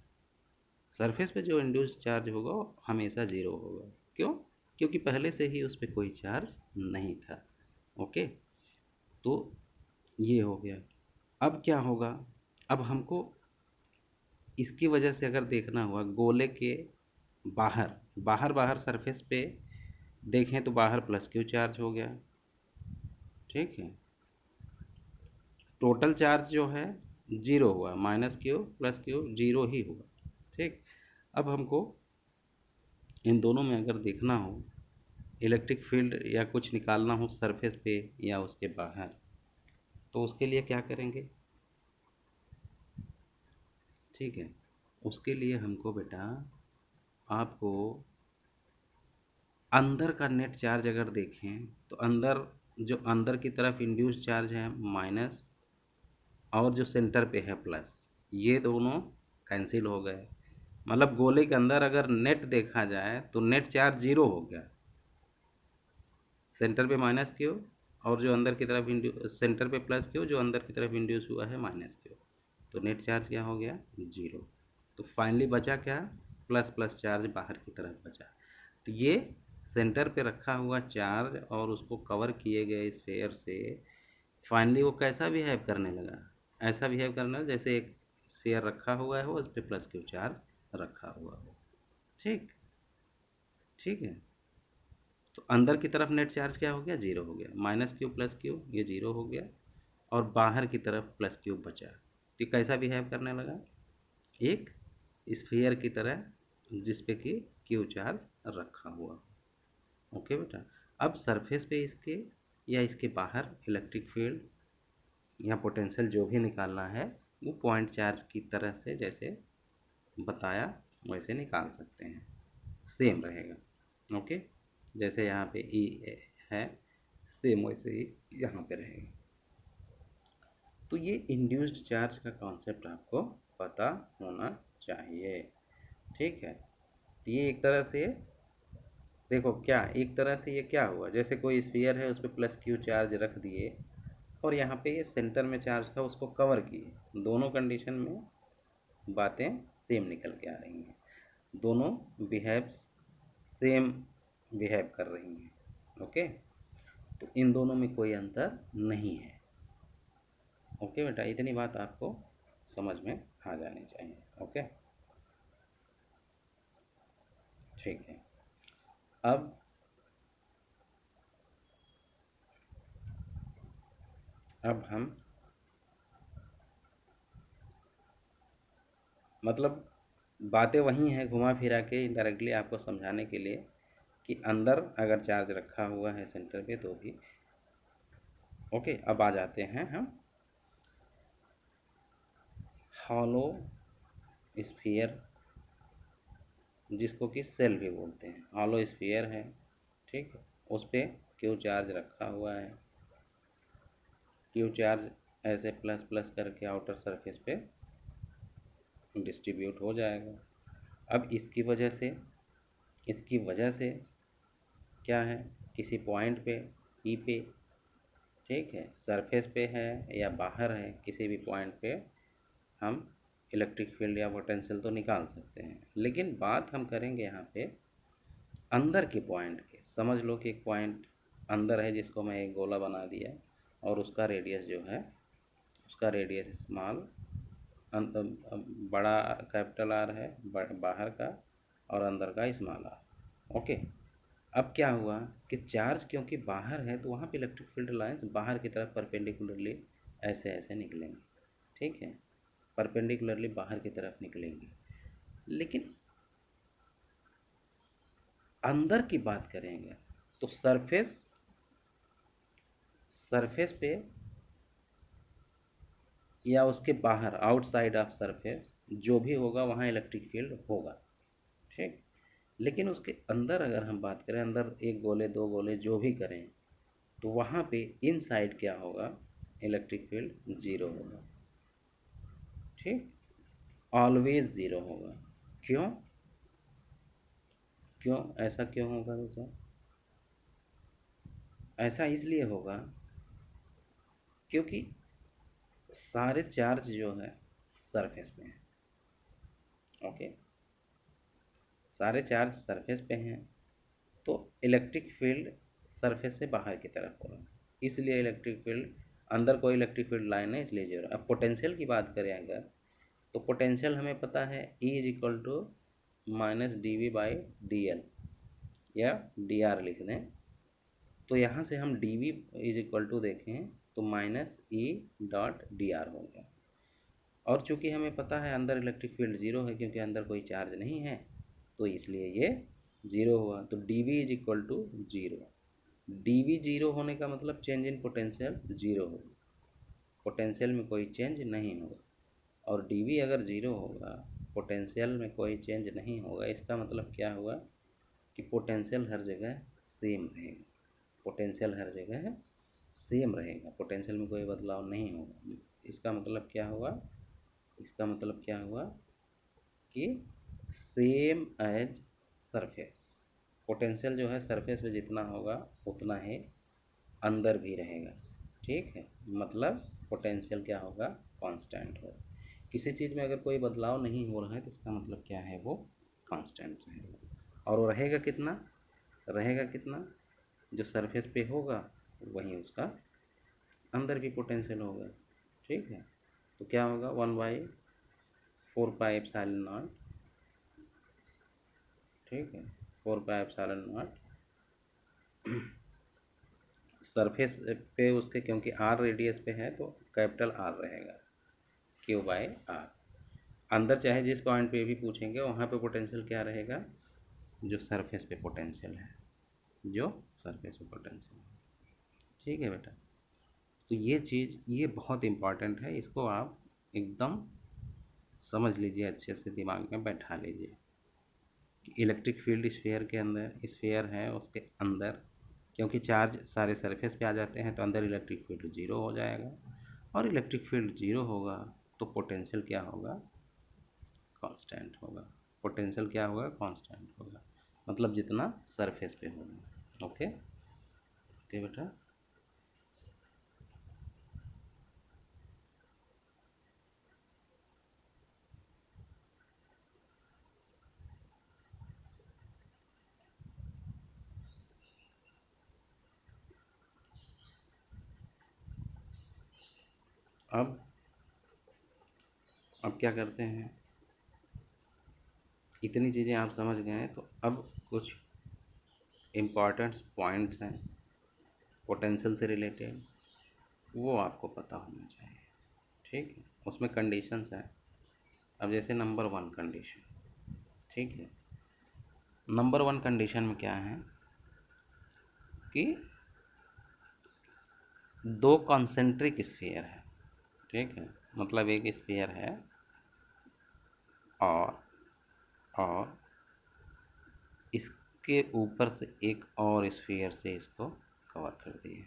Speaker 2: Surface पे जो इंड्यूस्ड चार्ज होगा वो हमेशा ज़ीरो होगा। क्यों? क्योंकि पहले से ही उस पर कोई चार्ज नहीं था। ओके, तो ये हो गया। अब क्या होगा? अब हमको इसकी वजह से अगर देखना हुआ गोले के बाहर सरफेस पे देखें तो बाहर प्लस क्यू चार्ज हो गया। ठीक है, टोटल चार्ज जो है ज़ीरो हुआ, minus q plus q zero ही हुआ। ठीक, अब हमको इन दोनों में अगर देखना हो इलेक्ट्रिक फील्ड या कुछ निकालना हो सरफेस पे या उसके बाहर, तो उसके लिए क्या करेंगे? ठीक है, उसके लिए हमको बेटा आपको अंदर का नेट चार्ज अगर देखें तो अंदर जो अंदर की तरफ इंड्यूस चार्ज है माइनस, और जो सेंटर पे है प्लस, ये दोनों कैंसिल हो गए। मतलब गोले के अंदर अगर नेट देखा जाए तो नेट चार्ज जीरो हो गया, सेंटर पे माइनस क्यू और जो अंदर की तरफ सेंटर पे प्लस क्यू, जो अंदर की तरफ इंड्यूस हुआ है माइनस क्यू, तो नेट चार्ज क्या हो गया, जीरो। तो फाइनली बचा क्या, प्लस प्लस चार्ज बाहर की तरफ बचा। तो ये सेंटर पे रखा हुआ चार्ज और उसको कवर किए गए स्फेयर से फाइनली वो कैसा बिहेव करने लगा, ऐसा बिहेव करना जैसे एक स्फेयर रखा हुआ है, वो उस पर प्लस क्यू चार्ज रखा हुआ हो। ठीक, ठीक है। तो अंदर की तरफ नेट चार्ज क्या हो गया, जीरो हो गया, माइनस क्यू प्लस क्यू ये जीरो हो गया, और बाहर की तरफ प्लस क्यू बचा। तो ये कैसा बिहेव करने लगा, एक स्फीयर की तरह जिस पे कि क्यू चार्ज रखा हुआ। ओके बेटा, अब सरफेस पे इसके या इसके बाहर इलेक्ट्रिक फील्ड या पोटेंशियल जो भी निकालना है वो पॉइंट चार्ज की तरह से जैसे बताया वैसे निकाल सकते हैं, सेम रहेगा। ओके, जैसे यहाँ पे ई है सेम वैसे ही यहाँ पे रहेगा। तो ये इंड्यूस्ड चार्ज का कॉन्सेप्ट आपको पता होना चाहिए। ठीक है, तो ये एक तरह से देखो क्या, एक तरह से ये क्या हुआ, जैसे कोई स्फीयर है उस पर प्लस क्यू चार्ज रख दिए और यहाँ पे ये सेंटर में चार्ज था उसको कवर किए, दोनों कंडीशन में बातें सेम निकल के आ रही हैं, दोनों बिहेव्स सेम बिहेव कर रही हैं। ओके, तो इन दोनों में कोई अंतर नहीं है। ओके बेटा, इतनी बात आपको समझ में आ जानी चाहिए। ओके, ठीक है। अब हम मतलब बातें वही हैं घुमा फिरा के डायरेक्टली आपको समझाने के लिए कि अंदर अगर चार्ज रखा हुआ है सेंटर पे तो भी। ओके, अब आ जाते हैं हम हॉलो स्फीयर, जिसको कि सेल भी बोलते हैं। हॉलो स्फीयर है, ठीक है, उस पर क्यू चार्ज रखा हुआ है, क्यू चार्ज ऐसे प्लस प्लस करके आउटर सरफेस पे डिस्ट्रीब्यूट हो जाएगा। अब इसकी वजह से क्या है, किसी पॉइंट पे ई पे, ठीक है, सरफेस पे है या बाहर है, किसी भी पॉइंट पे हम इलेक्ट्रिक फील्ड या पोटेंशियल तो निकाल सकते हैं। लेकिन बात हम करेंगे यहाँ पे अंदर के पॉइंट के। समझ लो कि एक पॉइंट अंदर है जिसको मैं एक गोला बना दिया और उसका रेडियस जो है, उसका रेडियस स्मॉल बड़ा कैपिटल आर है बाहर का, और अंदर का स्मॉल आर। ओके, अब क्या हुआ कि चार्ज क्योंकि बाहर है तो वहाँ पे इलेक्ट्रिक फील्ड लाइंस बाहर की तरफ परपेंडिकुलरली ऐसे ऐसे निकलेंगे। ठीक है, परपेंडिकुलरली बाहर की तरफ निकलेंगी। लेकिन अंदर की बात करेंगे तो सरफेस पे या उसके बाहर आउटसाइड ऑफ सरफेस जो भी होगा वहाँ इलेक्ट्रिक फील्ड होगा। ठीक, लेकिन उसके अंदर अगर हम बात करें, अंदर एक गोले दो गोले जो भी करें, तो वहाँ पे इन साइड क्या होगा, इलेक्ट्रिक फील्ड ज़ीरो होगा। ठीक, ऑलवेज ज़ीरो होगा। क्यों, क्यों ऐसा क्यों होगा बेटा, ऐसा इसलिए होगा क्योंकि सारे चार्ज जो है सरफेस पे हैं। ओके, सारे चार्ज सरफेस पे हैं तो इलेक्ट्रिक फील्ड सरफेस से बाहर की तरफ हो रहा है, इसलिए इलेक्ट्रिक फील्ड अंदर कोई इलेक्ट्रिक फील्ड लाइन है इसलिए जीरो। अब पोटेंशियल की बात करें अगर, तो पोटेंशियल हमें पता है E is equal to minus d V by d l या डी आर लिख दें। तो यहाँ से हम d V is equal to देखें तो minus E dot d r हो गया। और चूंकि हमें पता है अंदर इलेक्ट्रिक फील्ड ज़ीरो है क्योंकि अंदर कोई चार्ज नहीं है, तो इसलिए ये ज़ीरो हुआ। तो d V is equal to zero, d V zero होने का मतलब चेंज इन पोटेंशियल ज़ीरो होगा, पोटेंशियल में कोई चेंज नहीं होगा। और डी वी अगर ज़ीरो होगा पोटेंशियल में कोई चेंज नहीं होगा, इसका मतलब क्या हुआ कि पोटेंशियल हर जगह सेम रहेगा। पोटेंशियल हर जगह सेम रहेगा, पोटेंशियल में कोई बदलाव नहीं होगा। इसका मतलब क्या हुआ, इसका मतलब क्या हुआ कि सेम एज सरफेस, पोटेंशियल जो है सरफेस पे जितना होगा उतना ही अंदर भी रहेगा। ठीक है, मतलब पोटेंशियल क्या होगा, कांस्टेंट होगा। किसी चीज़ में अगर कोई बदलाव नहीं हो रहा है तो इसका मतलब क्या है, वो कांस्टेंट रहेगा। और वो रहेगा कितना, रहेगा कितना, जो सरफेस पे होगा वहीं उसका अंदर भी पोटेंशियल होगा। ठीक है, तो क्या होगा, 1/4πε0। ठीक है, 4πε0 सरफेस पे उसके, क्योंकि आर रेडियस पे है तो कैपिटल आर रहेगा, Q/R। अंदर चाहे जिस पॉइंट पे भी पूछेंगे वहाँ पे पोटेंशियल क्या रहेगा, जो सरफेस पे पोटेंशियल है, जो सरफेस पे पोटेंशियल है। ठीक है बेटा, तो ये चीज़ ये बहुत इम्पॉर्टेंट है, इसको आप एकदम समझ लीजिए, अच्छे से दिमाग में बैठा लीजिए कि इलेक्ट्रिक फील्ड स्फीयर के अंदर, स्फीयर है उसके अंदर, क्योंकि चार्ज सारे सरफेस पे आ जाते हैं तो अंदर इलेक्ट्रिक फील्ड जीरो हो जाएगा, और इलेक्ट्रिक फील्ड जीरो होगा तो पोटेंशियल क्या होगा, कांस्टेंट होगा। पोटेंशियल क्या होगा, कांस्टेंट होगा, मतलब जितना सरफेस पे होगा। ओके ओके बेटा, अब अब क्या करते हैं, इतनी चीज़ें आप समझ गए हैं तो अब कुछ इम्पॉर्टेंट पॉइंट्स हैं पोटेंशियल से रिलेटेड, वो आपको पता होना चाहिए। ठीक है, उसमें कंडीशंस हैं। अब जैसे नंबर वन कंडीशन, ठीक है, नंबर वन कंडीशन में क्या है कि दो कॉन्सेंट्रिक स्फीयर है। ठीक है, मतलब एक स्फीयर है और इसके ऊपर से एक और स्फीयर से इसको कवर कर दिए।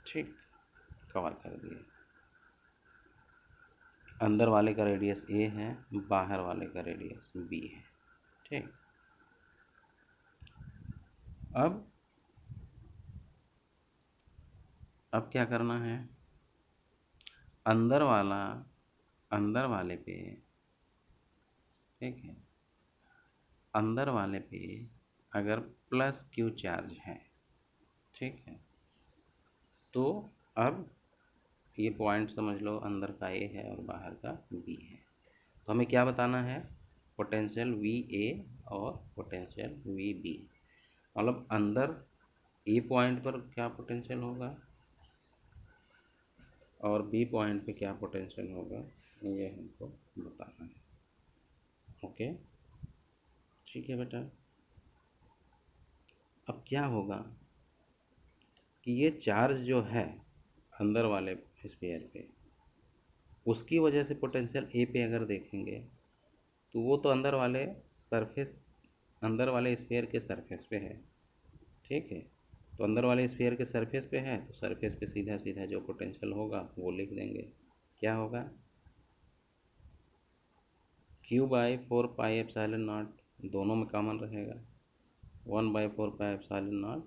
Speaker 2: ठीक, कवर कर दिए। अंदर वाले का रेडियस ए है, बाहर वाले का रेडियस बी है। ठीक, अब क्या करना है, अंदर वाला, अंदर वाले पे, ठीक है, अंदर वाले पे अगर प्लस क्यू चार्ज है, ठीक है, तो अब ये पॉइंट समझ लो, अंदर का ए है और बाहर का बी है, तो हमें क्या बताना है, पोटेंशियल वी ए और पोटेंशियल वी बी। मतलब अंदर ए पॉइंट पर क्या पोटेंशियल होगा और बी पॉइंट पे क्या पोटेंशियल होगा, ये हमको बताना है। ओके, ठीक है बेटा, अब क्या होगा कि ये चार्ज जो है अंदर वाले स्फीयर पे, उसकी वजह से पोटेंशियल ए पे अगर देखेंगे तो वो तो अंदर वाले सरफेस, अंदर वाले स्फीयर के सरफेस पे है। ठीक है, तो अंदर वाले स्फीयर के सरफेस पे है तो सरफेस पे सीधा सीधा जो पोटेंशियल होगा वो लिख देंगे, क्या होगा, Q/4πε0, दोनों में कॉमन रहेगा, 1/4πε0।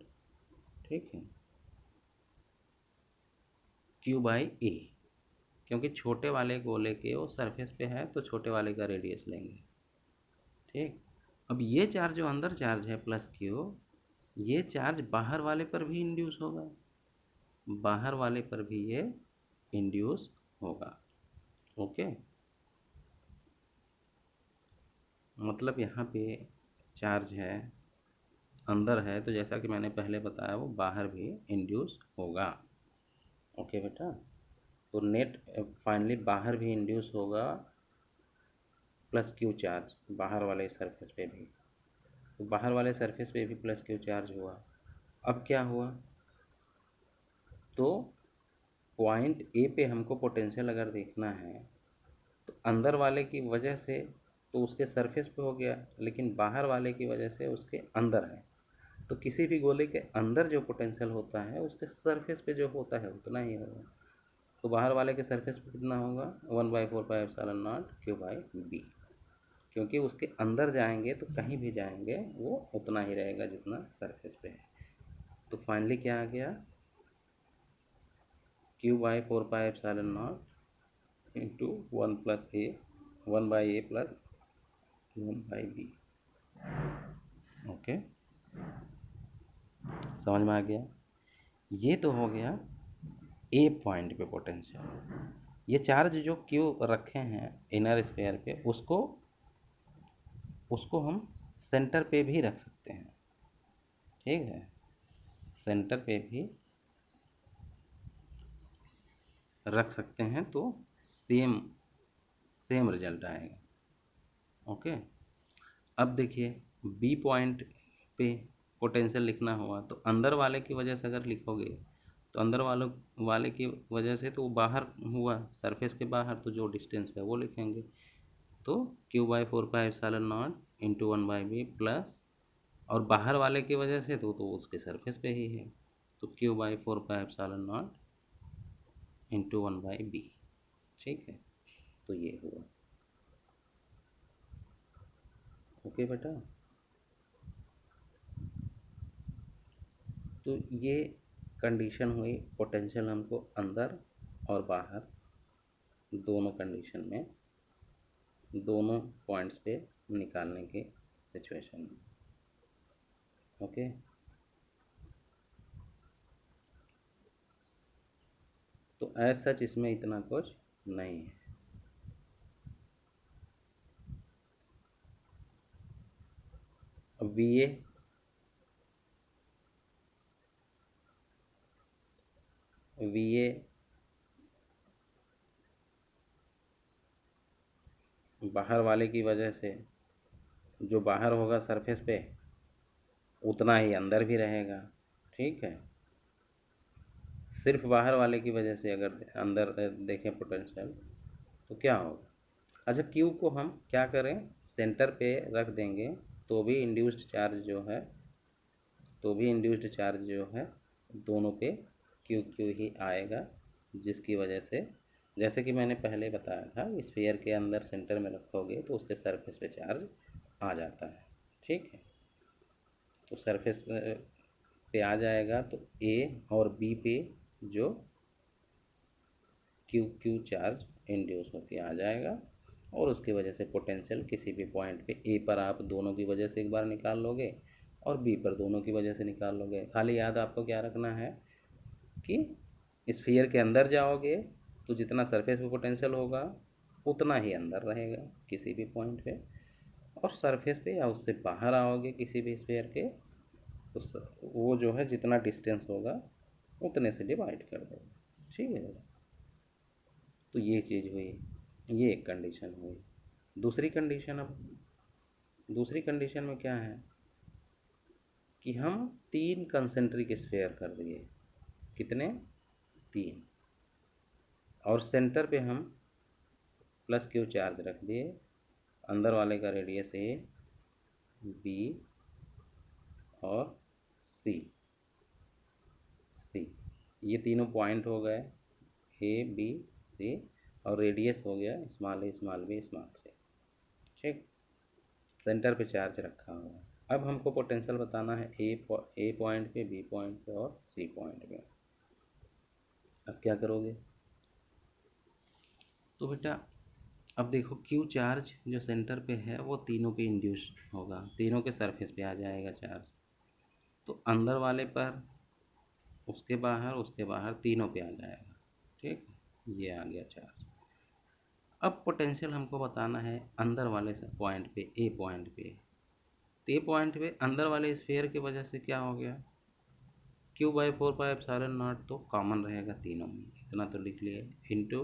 Speaker 2: ठीक है, Q/A, क्योंकि छोटे वाले गोले के वो सरफेस पे है तो छोटे वाले का रेडियस लेंगे। ठीक, अब ये चार्ज जो अंदर चार्ज है प्लस क्यू, ये चार्ज बाहर वाले पर भी इंड्यूस होगा, बाहर वाले पर भी ये इंड्यूस होगा। ओके, मतलब यहाँ पे चार्ज है, अंदर है, तो जैसा कि मैंने पहले बताया वो बाहर भी इंड्यूस होगा। ओके बेटा, तो नेट फाइनली बाहर भी इंड्यूस होगा प्लस क्यू चार्ज, बाहर वाले सरफेस पे भी, तो बाहर वाले सरफेस पे भी प्लस क्यू चार्ज हुआ। अब क्या हुआ, तो पॉइंट ए पे हमको पोटेंशियल अगर देखना है तो अंदर वाले की वजह से तो उसके सरफेस पे हो गया, लेकिन बाहर वाले की वजह से उसके अंदर है। तो किसी भी गोले के अंदर जो पोटेंशियल होता है उसके सरफेस पे जो होता है उतना ही होगा। तो बाहर वाले के सरफेस पे कितना होगा, 1/4πε0 Q/b, क्योंकि उसके अंदर जाएंगे तो कहीं भी जाएंगे वो उतना ही रहेगा जितना सरफेस पे है। तो फाइनली क्या आ गया, Q/4πε0 into 1/a plus 1/b। Okay, समझ में आ गया। ये तो हो गया ए पॉइंट पे पोटेंशियल। ये चार्ज जो क्यू रखे हैं इनर स्फीयर पे, उसको हम सेंटर पे भी रख सकते हैं। ठीक है, सेंटर पे भी रख सकते हैं तो सेम सेम रिजल्ट आएगा। ओके, अब देखिए बी पॉइंट पे पोटेंशियल लिखना हुआ तो अंदर वाले की वजह से अगर लिखोगे तो अंदर वाले की वजह से तो बाहर हुआ, सरफेस के बाहर, तो जो डिस्टेंस है वो लिखेंगे। तो Q/4πε0 इंटू 1/b प्लस, और बाहर वाले की वजह से तो उसके सरफेस पे ही है, तो Q/4πε0 इंटू 1/b। ठीक है, तो ये हुआ। ओके बेटा, तो ये कंडीशन हुई पोटेंशियल हमको अंदर और बाहर दोनों कंडीशन में, दोनों पॉइंट्स पे निकालने के सिचुएशन में। ओके, तो एज सच इसमें इतना कुछ नहीं है। अब वी ए बाहर वाले की वजह से जो बाहर होगा सरफेस पे उतना ही अंदर भी रहेगा। ठीक है, सिर्फ बाहर वाले की वजह से अगर अंदर देखें पोटेंशियल तो क्या होगा। अच्छा, क्यू को हम क्या करें, सेंटर पे रख देंगे तो भी इंड्यूस्ड चार्ज जो है दोनों पे क्यू क्यू ही आएगा, जिसकी वजह से जैसे कि मैंने पहले बताया था, स्फीयर के अंदर सेंटर में रखोगे तो उसके सरफेस पे चार्ज आ जाता है। ठीक है, तो सरफेस पे आ जाएगा तो ए और बी पे जो क्यू क्यू चार्ज इंड्यूस होके आ जाएगा, और उसकी वजह से पोटेंशियल किसी भी पॉइंट पे ए पर आप दोनों की वजह से एक बार निकाल लोगे और बी पर दोनों की वजह से निकाल लोगे। खाली याद आपको क्या रखना है कि स्फीयर के अंदर जाओगे तो जितना सरफेस पे पोटेंशियल होगा उतना ही अंदर रहेगा किसी भी पॉइंट पे, और सरफेस पे या उससे बाहर आओगे किसी भी स्फीयर के तो वो जो है जितना डिस्टेंस होगा उतने से डिवाइड कर देगा। ठीक है, तो ये चीज़ हुई, ये एक कंडीशन हुई। दूसरी कंडीशन, अब दूसरी कंडीशन में क्या है कि हम 3 कंसेंट्रिक स्फीयर कर दिए। कितने? 3। और सेंटर पे हम प्लस क्यू चार्ज रख दिए, अंदर वाले का रेडियस ए, बी और सी। ये तीनों पॉइंट हो गए, ए बी सी, और रेडियस हो गया स्मॉल ए स्मॉल बी स्मॉल सी। ठीक, सेंटर पे चार्ज रखा हुआ है। अब हमको पोटेंशियल बताना है ए पॉइंट पे, बी पॉइंट पे और सी पॉइंट पे। अब क्या करोगे, तो बेटा अब देखो क्यू चार्ज जो सेंटर पे है वो तीनों पे इंड्यूस होगा, तीनों के सरफेस पे आ जाएगा चार्ज। तो अंदर वाले पर, उसके बाहर तीनों पे आ जाएगा। ठीक, ये आ गया चार्ज। अब पोटेंशियल हमको बताना है अंदर वाले पॉइंट पे, ए पॉइंट पे। तो ए पॉइंट पे अंदर वाले स्फीयर की वजह से क्या हो गया, Q/4πε0 तो कॉमन रहेगा तीनों में, इतना तो लिख लिए, इंटू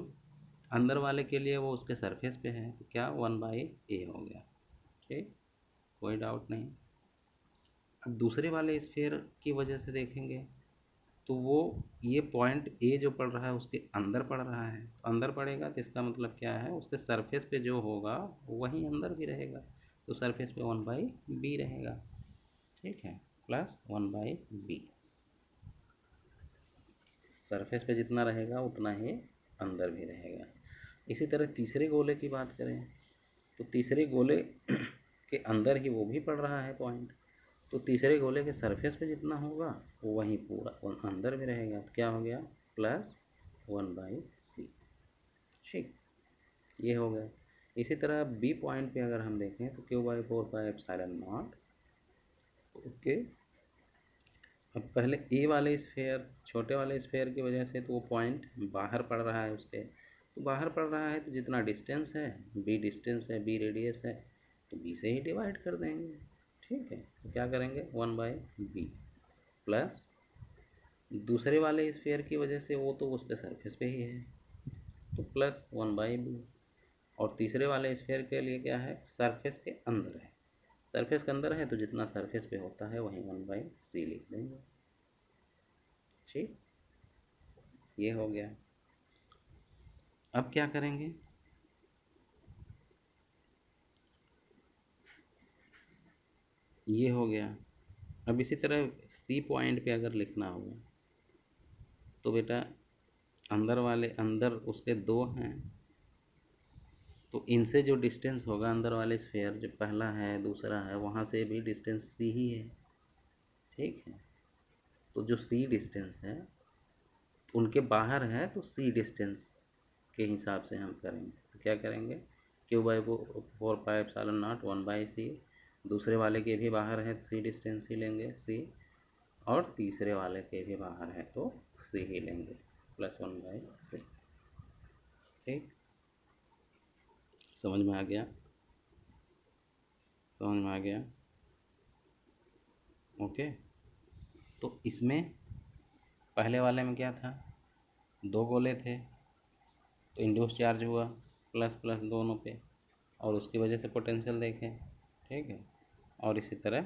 Speaker 2: अंदर वाले के लिए वो उसके सरफेस पे है तो क्या 1/a हो गया। ठीक, कोई डाउट नहीं। अब दूसरे वाले स्फीयर की वजह से देखेंगे तो वो ये पॉइंट ए जो पड़ रहा है उसके अंदर पड़ रहा है, तो अंदर पड़ेगा तो इसका मतलब क्या है, उसके सरफेस पे जो होगा वही अंदर भी रहेगा, तो सरफेस पे 1/b रहेगा। ठीक है, प्लस 1/b, सरफेस पे जितना रहेगा उतना ही अंदर भी रहेगा। इसी तरह तीसरे गोले की बात करें तो तीसरे गोले के अंदर ही वो भी पड़ रहा है पॉइंट, तो तीसरे गोले के सरफेस पे जितना होगा वो वहीं पूरा अंदर भी रहेगा, तो क्या हो गया, प्लस 1/c। ठीक, ये हो गया। इसी तरह बी पॉइंट पे अगर हम देखें तो Q/4πε0। ओके, अब पहले ए वाले स्फेयर, छोटे वाले स्फेयर की वजह से तो वो पॉइंट बाहर पड़ रहा है उसके, तो बाहर पड़ रहा है तो जितना डिस्टेंस है, बी डिस्टेंस है, बी रेडियस है, तो बी से ही डिवाइड कर देंगे। ठीक है, तो क्या करेंगे, 1/b प्लस दूसरे वाले स्फेयर की वजह से वो तो उसके सरफेस पे ही है, तो प्लस 1/b, और तीसरे वाले स्फेयर के लिए क्या है, सरफेस के अंदर है, सरफेस के अंदर है तो जितना सरफेस पे होता है वहीं 1/c लिख देंगे। ठीक, ये हो गया। अब क्या करेंगे, ये हो गया। अब इसी तरह सी पॉइंट पे अगर लिखना होगा तो बेटा अंदर वाले, अंदर उसके दो हैं, तो इनसे जो डिस्टेंस होगा अंदर वाले स्फेयर, जो पहला है दूसरा है, वहाँ से भी डिस्टेंस सी ही है। ठीक है, तो जो सी डिस्टेंस है उनके बाहर है, तो सी डिस्टेंस के हिसाब से हम करेंगे, तो क्या करेंगे, Q/4πε0 1/c, दूसरे वाले के भी बाहर है तो सी डिस्टेंस ही लेंगे सी, और तीसरे वाले के भी बाहर है तो सी ही लेंगे, प्लस 1/c। ठीक, समझ में आ गया, समझ में आ गया। ओके, तो इसमें पहले वाले में क्या था, दो गोले थे तो इंड्यूस चार्ज हुआ प्लस प्लस दोनों पे, और उसकी वजह से पोटेंशियल देखें। ठीक है, और इसी तरह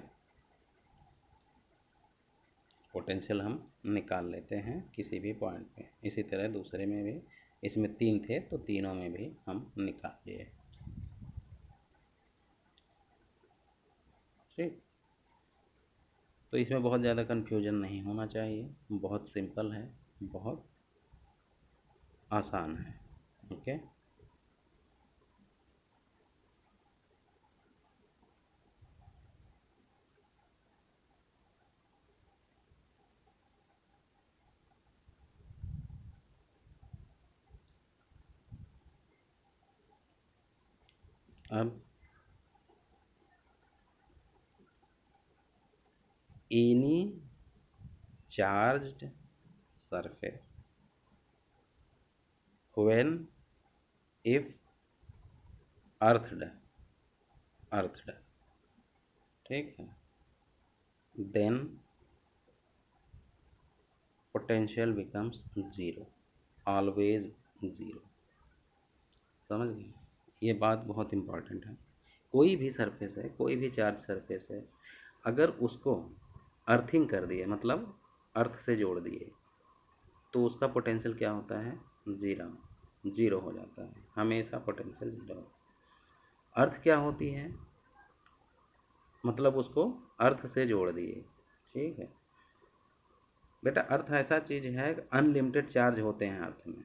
Speaker 2: पोटेंशियल हम निकाल लेते हैं किसी भी पॉइंट पे। इसी तरह दूसरे में भी, इसमें तीन थे तो तीनों में भी हम निकाल लिए। ठीक, तो इसमें बहुत ज़्यादा कन्फ्यूजन नहीं होना चाहिए, बहुत सिंपल है, बहुत आसान है। ओके, अब any charged surface when if earthed, ठीक है, then potential becomes zero, always zero. समझ गए, ये बात बहुत इम्पॉर्टेंट है। कोई भी सरफेस है, कोई भी चार्ज सरफेस है, अगर उसको अर्थिंग कर दिए, मतलब अर्थ से जोड़ दिए, तो उसका पोटेंशियल क्या होता है, ज़ीरो, ज़ीरो हो जाता है, हमेशा पोटेंशियल ज़ीरो। अर्थ क्या होती है, मतलब उसको अर्थ से जोड़ दिए। ठीक है बेटा, अर्थ ऐसा चीज़ है, अनलिमिटेड चार्ज होते हैं अर्थ में,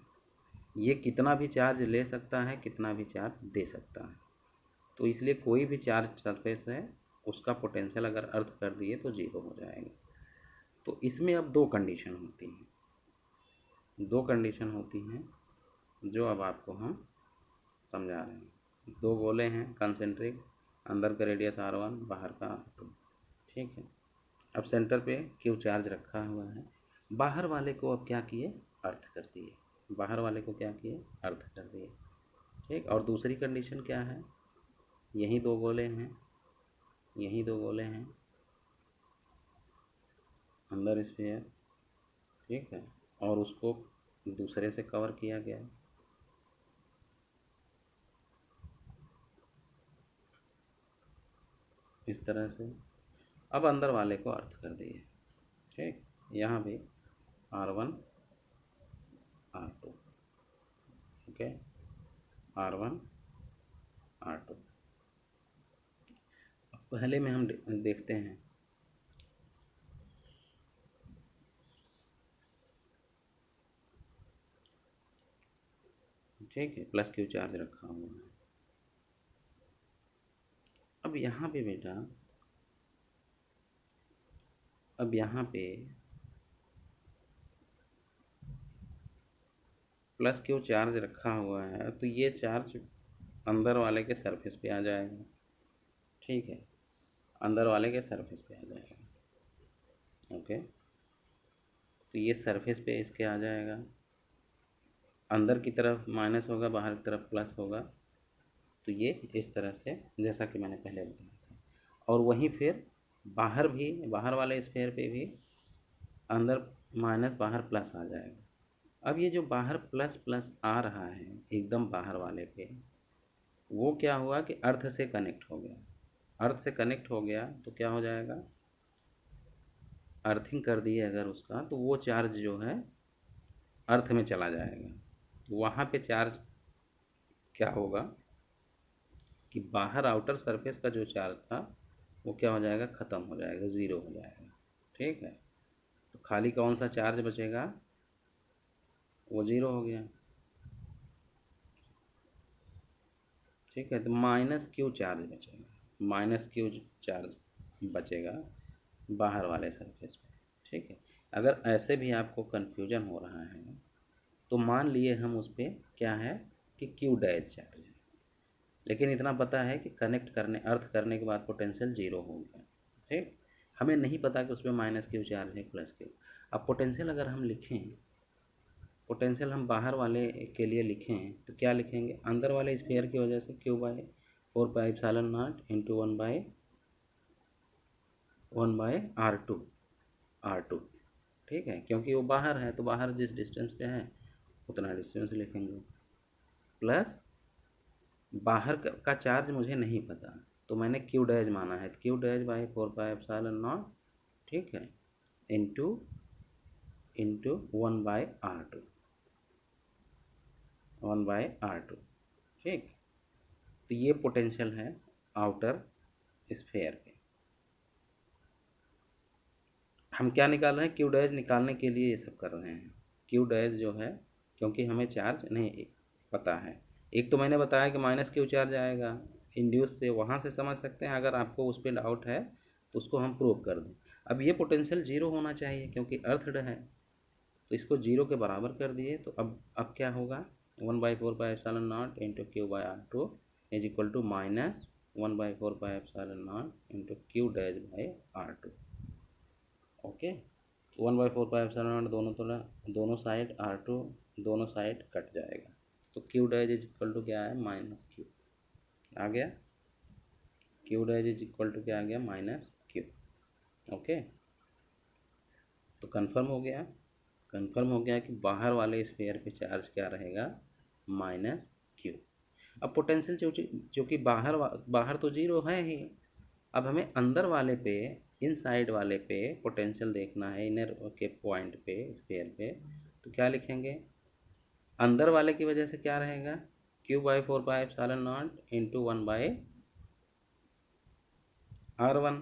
Speaker 2: ये कितना भी चार्ज ले सकता है, कितना भी चार्ज दे सकता है, तो इसलिए कोई भी चार्ज सरफेस है उसका पोटेंशियल अगर अर्थ कर दिए तो ज़ीरो हो जाएगा। तो इसमें अब दो कंडीशन होती हैं, दो कंडीशन होती हैं जो अब आपको हम समझा रहे हैं। दो गोले हैं कंसेंट्रिक, अंदर का रेडियस r1, बाहर का r2। ठीक है, अब सेंटर पे क्यू चार्ज रखा हुआ है, बाहर वाले को अब क्या किए, अर्थ कर दिए, बाहर वाले को क्या किए, अर्थ कर दिए। ठीक, और दूसरी कंडीशन क्या है, यही दो गोले हैं, यही दो गोले हैं, अंदर स्फीयर, ठीक है, और उसको दूसरे से कवर किया गया है। इस तरह से अब अंदर वाले को अर्थ कर दिए। ठीक, यहाँ भी R1 R2, okay, R1 R2। पहले में हम देखते हैं, ठीक है, प्लस क्यू चार्ज रखा हुआ है। अब यहाँ पे बेटा, अब यहाँ पे प्लस क्यू चार्ज रखा हुआ है, तो ये चार्ज अंदर वाले के सरफेस पे आ जाएगा, ठीक है, अंदर वाले के सरफेस पे आ जाएगा, ओके। तो ये सरफेस पे इसके आ जाएगा, अंदर की तरफ माइनस होगा, बाहर की तरफ प्लस होगा। तो ये इस तरह से, जैसा कि मैंने पहले बताया था। और वहीं फिर बाहर भी, बाहर वाले स्फेयर पे भी अंदर माइनस, बाहर प्लस आ जाएगा। अब ये जो बाहर प्लस प्लस आ रहा है एकदम बाहर वाले पे, वो क्या हुआ कि अर्थ से कनेक्ट हो गया। अर्थ से कनेक्ट हो गया तो क्या हो जाएगा, अर्थिंग कर दिए अगर उसका, तो वो चार्ज जो है अर्थ में चला जाएगा। तो वहाँ पे चार्ज क्या होगा कि बाहर आउटर सरफेस का जो चार्ज था वो क्या हो जाएगा, ख़त्म हो जाएगा, ज़ीरो हो जाएगा, ठीक है। तो खाली कौन सा चार्ज बचेगा, वो ज़ीरो हो गया, ठीक है। तो माइनस क्यू चार्ज बचेगा, माइनस क्यू चार्ज बचेगा बाहर वाले सरफेस पे, ठीक है। अगर ऐसे भी आपको कन्फ्यूजन हो रहा है तो मान लिए हम उस पर क्या है कि क्यू डैश चार्ज है, लेकिन इतना पता है कि कनेक्ट करने, अर्थ करने के बाद पोटेंशियल जीरो हो गया, ठीक। हमें नहीं पता कि उस पर माइनस क्यू चार्ज है प्लस क्यू। अब पोटेंशियल अगर हम लिखें, पोटेंशियल हम बाहर वाले के लिए लिखें तो क्या लिखेंगे, अंदर वाले स्फीयर की वजह से क्यू बाई 4πε0 इंटू 1/r2, ठीक है, क्योंकि वो बाहर है तो बाहर जिस डिस्टेंस पे है उतना डिस्टेंस लिखेंगे, प्लस बाहर का चार्ज मुझे नहीं पता तो मैंने क्यू डैश माना है, तो क्यू डैश बाई 4πε0, ठीक है, इंटू इंटू 1/r2, 1/r2, ठीक। तो ये पोटेंशियल है आउटर स्फेयर पे। हम क्या निकाल रहे हैं, क्यू डैश निकालने के लिए ये सब कर रहे हैं। क्यू डैश जो है, क्योंकि हमें चार्ज नहीं पता है। एक तो मैंने बताया कि माइनस क्यू चार्ज आएगा इंड्यूस से, वहाँ से समझ सकते हैं। अगर आपको उस पर डाउट है तो उसको हम प्रूव कर दें। अब ये पोटेंशियल जीरो होना चाहिए क्योंकि अर्थड है, तो इसको जीरो के बराबर कर दिए। तो अब क्या होगा, 1/4πε0 into q by r2 is equal to minus 1/4πε0 into q dash by r2, okay. 1/4πε0 दोनों तरह, दोनों साइड r2, दोनों साइड कट जाएगा। तो q dash is equal to क्या है, माइनस क्यू आ गया। Q dash is equal to क्या आ गया, माइनस क्यू, ओके। तो कंफर्म हो गया, कंफर्म हो गया कि बाहर वाले स्फीयर पे चार्ज क्या रहेगा, माइनस क्यू। अब पोटेंशियल चूँकि बाहर तो जीरो है ही, अब हमें अंदर वाले पे, इन साइड वाले पे पोटेंशियल देखना है, इनर के पॉइंट पे, स्फीयर पे। तो क्या लिखेंगे, अंदर वाले की वजह से क्या रहेगा, Q/4πε0 इंटू 1/r1,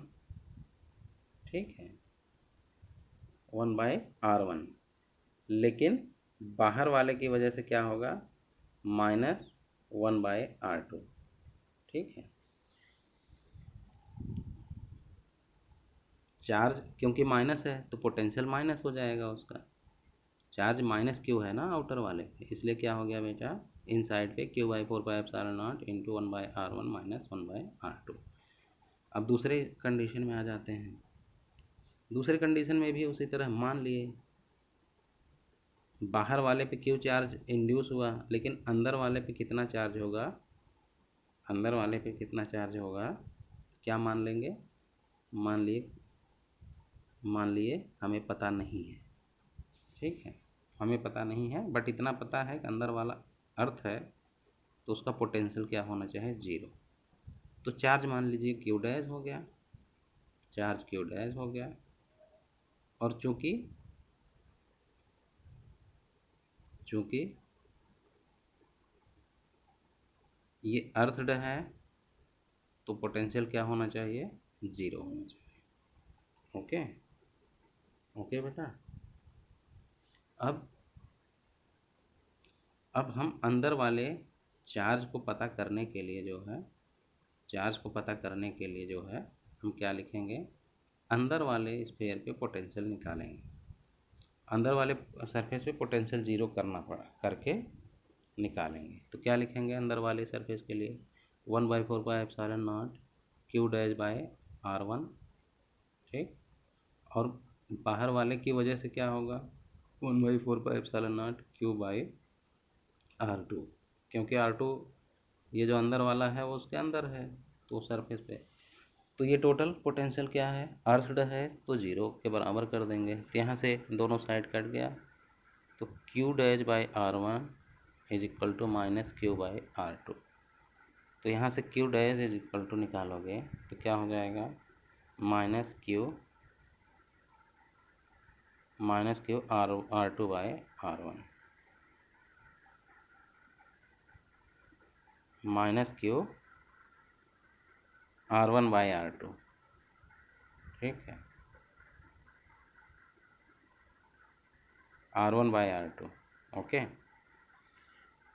Speaker 2: ठीक है, 1/r1। लेकिन बाहर वाले की वजह से क्या होगा, माइनस 1/r2, ठीक है। चार्ज क्योंकि माइनस है तो पोटेंशियल माइनस हो जाएगा उसका, चार्ज माइनस क्यू है ना आउटर वाले पे, इसलिए क्या हो गया बेटा, इन साइड पे Q/4πε0 into 1/r1 minus 1/r2। अब दूसरे कंडीशन में आ जाते हैं। दूसरे कंडीशन में भी उसी तरह मान लिए बाहर वाले पे क्यू चार्ज इंड्यूस हुआ, लेकिन अंदर वाले पे कितना चार्ज होगा, अंदर वाले पे कितना चार्ज होगा, क्या मान लेंगे, मान लिए हमें पता नहीं है, ठीक है, हमें पता नहीं है, बट इतना पता है कि अंदर वाला अर्थ है तो उसका पोटेंशियल क्या होना चाहिए, जीरो। तो चार्ज मान लीजिए क्यू डैश हो गया, चार्ज क्यू डैश हो गया। और चूँकि चूँकि ये अर्थड है तो पोटेंशियल क्या होना चाहिए, ज़ीरो होना चाहिए। ओके, ओके बेटा। अब हम अंदर वाले चार्ज को पता करने के लिए जो है, चार्ज को पता करने के लिए जो है हम क्या लिखेंगे, अंदर वाले स्फीयर पे पोटेंशियल निकालेंगे। अंदर वाले सरफेस पे पोटेंशियल ज़ीरो करना पड़ा करके निकालेंगे। तो क्या लिखेंगे अंदर वाले सरफेस के लिए, 1/4 क्यू डैश बाय R1, ठीक। और बाहर वाले की वजह से क्या होगा, 1/4 क्यू बाई R2, क्योंकि R2 ये जो अंदर वाला है वो उसके अंदर है तो सरफेस पे। तो ये टोटल पोटेंशियल क्या है, अर्थड है तो ज़ीरो के बराबर कर देंगे। तो यहाँ से दोनों साइड कट गया तो q dash by R1 is equal to minus q by R2। तो यहाँ से q dash is equal to निकालोगे तो क्या हो जाएगा, minus q R2 by R1 minus q R1 by R2, ठीक है, R1 बाई R2। ओके,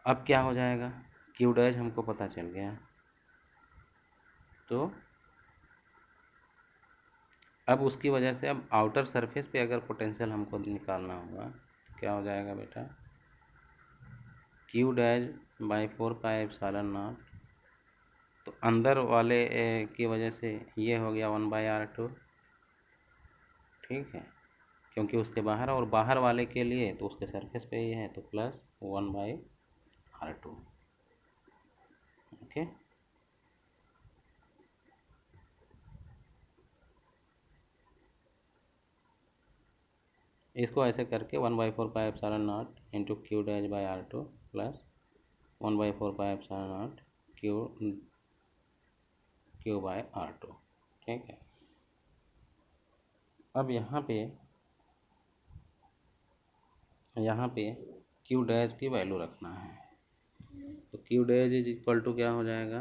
Speaker 2: अब क्या हो जाएगा, क्यू डैश हमको पता चल गया। तो अब उसकी वजह से अब आउटर सरफेस पे अगर पोटेंशियल हमको निकालना होगा तो क्या हो जाएगा बेटा, Q dash by 4 pi epsilon naught. तो अंदर वाले की वजह से ये हो गया 1/R2, ठीक है, क्योंकि उसके बाहर, और बाहर वाले के लिए तो उसके सरफेस पे ही है तो प्लस 1/R2। ओके, इसको ऐसे करके 1/4 pi epsilon naught into q dash by R2 plus 1/4 pi epsilon naught q by R2, ठीक है। अब यहाँ पे क्यू डैश की वैल्यू रखना है। तो q dash is equal to क्या हो जाएगा,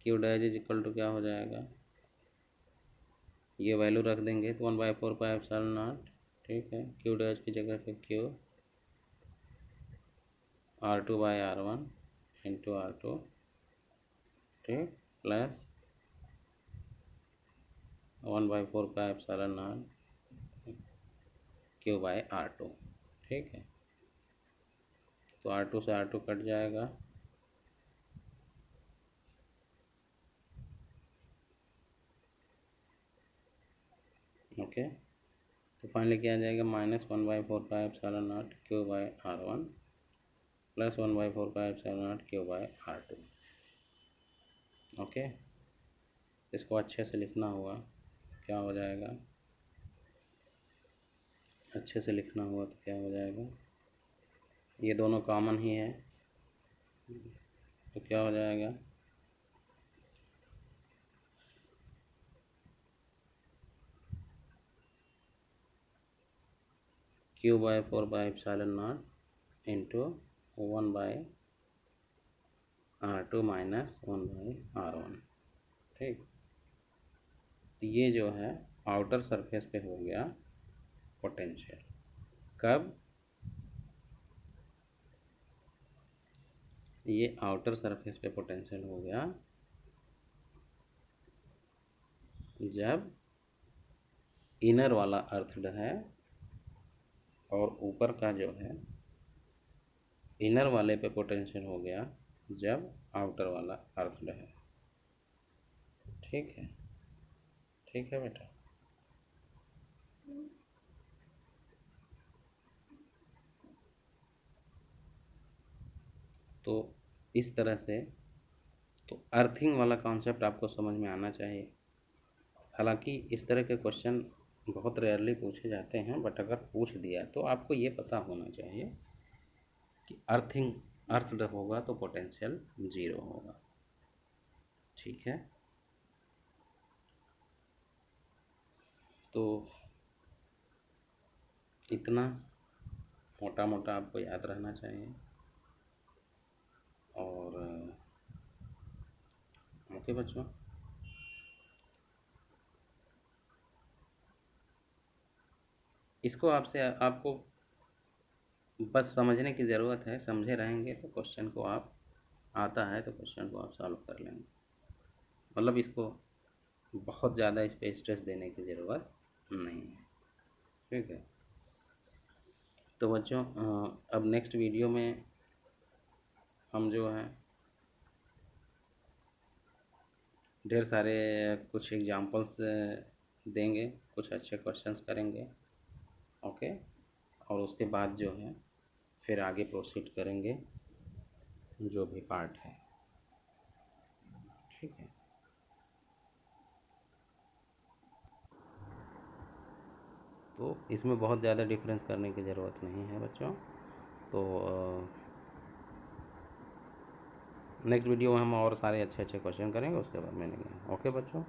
Speaker 2: q dash is equal to क्या हो जाएगा, ये वैल्यू रख देंगे तो 1/4 पाई एप्सिलॉन नॉट, ठीक है, क्यू डैश की जगह पे Q R2 by R1 into R2, ठीक, plus 1/4 pi epsilon naught q by R2, ठीक है। तो R2 से R2 कट जाएगा, ओके। तो फाइनली क्या आ जाएगा, minus 1/4 pi epsilon naught q by R1 plus 1/4 pi epsilon naught q by R2। Okay, इसको अच्छे से लिखना होगा, क्या हो जाएगा, अच्छे से लिखना हुआ तो क्या हो जाएगा, ये दोनों कॉमन ही है तो क्या हो जाएगा, Q by 4 pi epsilon naught into 1/R2 minus 1/R1, ठीक। तो ये जो है आउटर सरफेस पे हो गया पोटेंशियल। कब, ये आउटर सरफेस पे पोटेंशियल हो गया जब इनर वाला अर्थड है और ऊपर का जो है इनर वाले पे पोटेंशियल हो गया जब आउटर वाला अर्थड है, ठीक है, ठीक है बेटा। तो इस तरह से तो अर्थिंग वाला कॉन्सेप्ट आपको समझ में आना चाहिए। हालांकि इस तरह के क्वेश्चन बहुत रेयरली पूछे जाते हैं, बट अगर पूछ दिया तो आपको ये पता होना चाहिए कि अर्थड होगा तो पोटेंशियल ज़ीरो होगा, ठीक है। तो इतना मोटा मोटा आपको याद रहना चाहिए। और ओके बच्चों, इसको आपको बस समझने की ज़रूरत है। समझे रहेंगे तो क्वेश्चन को आप आता है तो क्वेश्चन को आप सॉल्व कर लेंगे। मतलब इसको बहुत ज़्यादा इस पर स्ट्रेस देने की ज़रूरत नहीं है। ठीक है, तो बच्चों अब नेक्स्ट वीडियो में हम जो है ढेर सारे कुछ एग्जांपल्स देंगे, कुछ अच्छे क्वेश्चंस करेंगे। ओके, और उसके बाद जो है फिर आगे प्रोसीड करेंगे जो भी पार्ट है। ठीक है, तो इसमें बहुत ज़्यादा डिफरेंस करने की ज़रूरत नहीं है बच्चों। तो नेक्स्ट वीडियो में हम और सारे अच्छे अच्छे क्वेश्चन करेंगे, उसके बाद मिलेंगे। ओके बच्चों।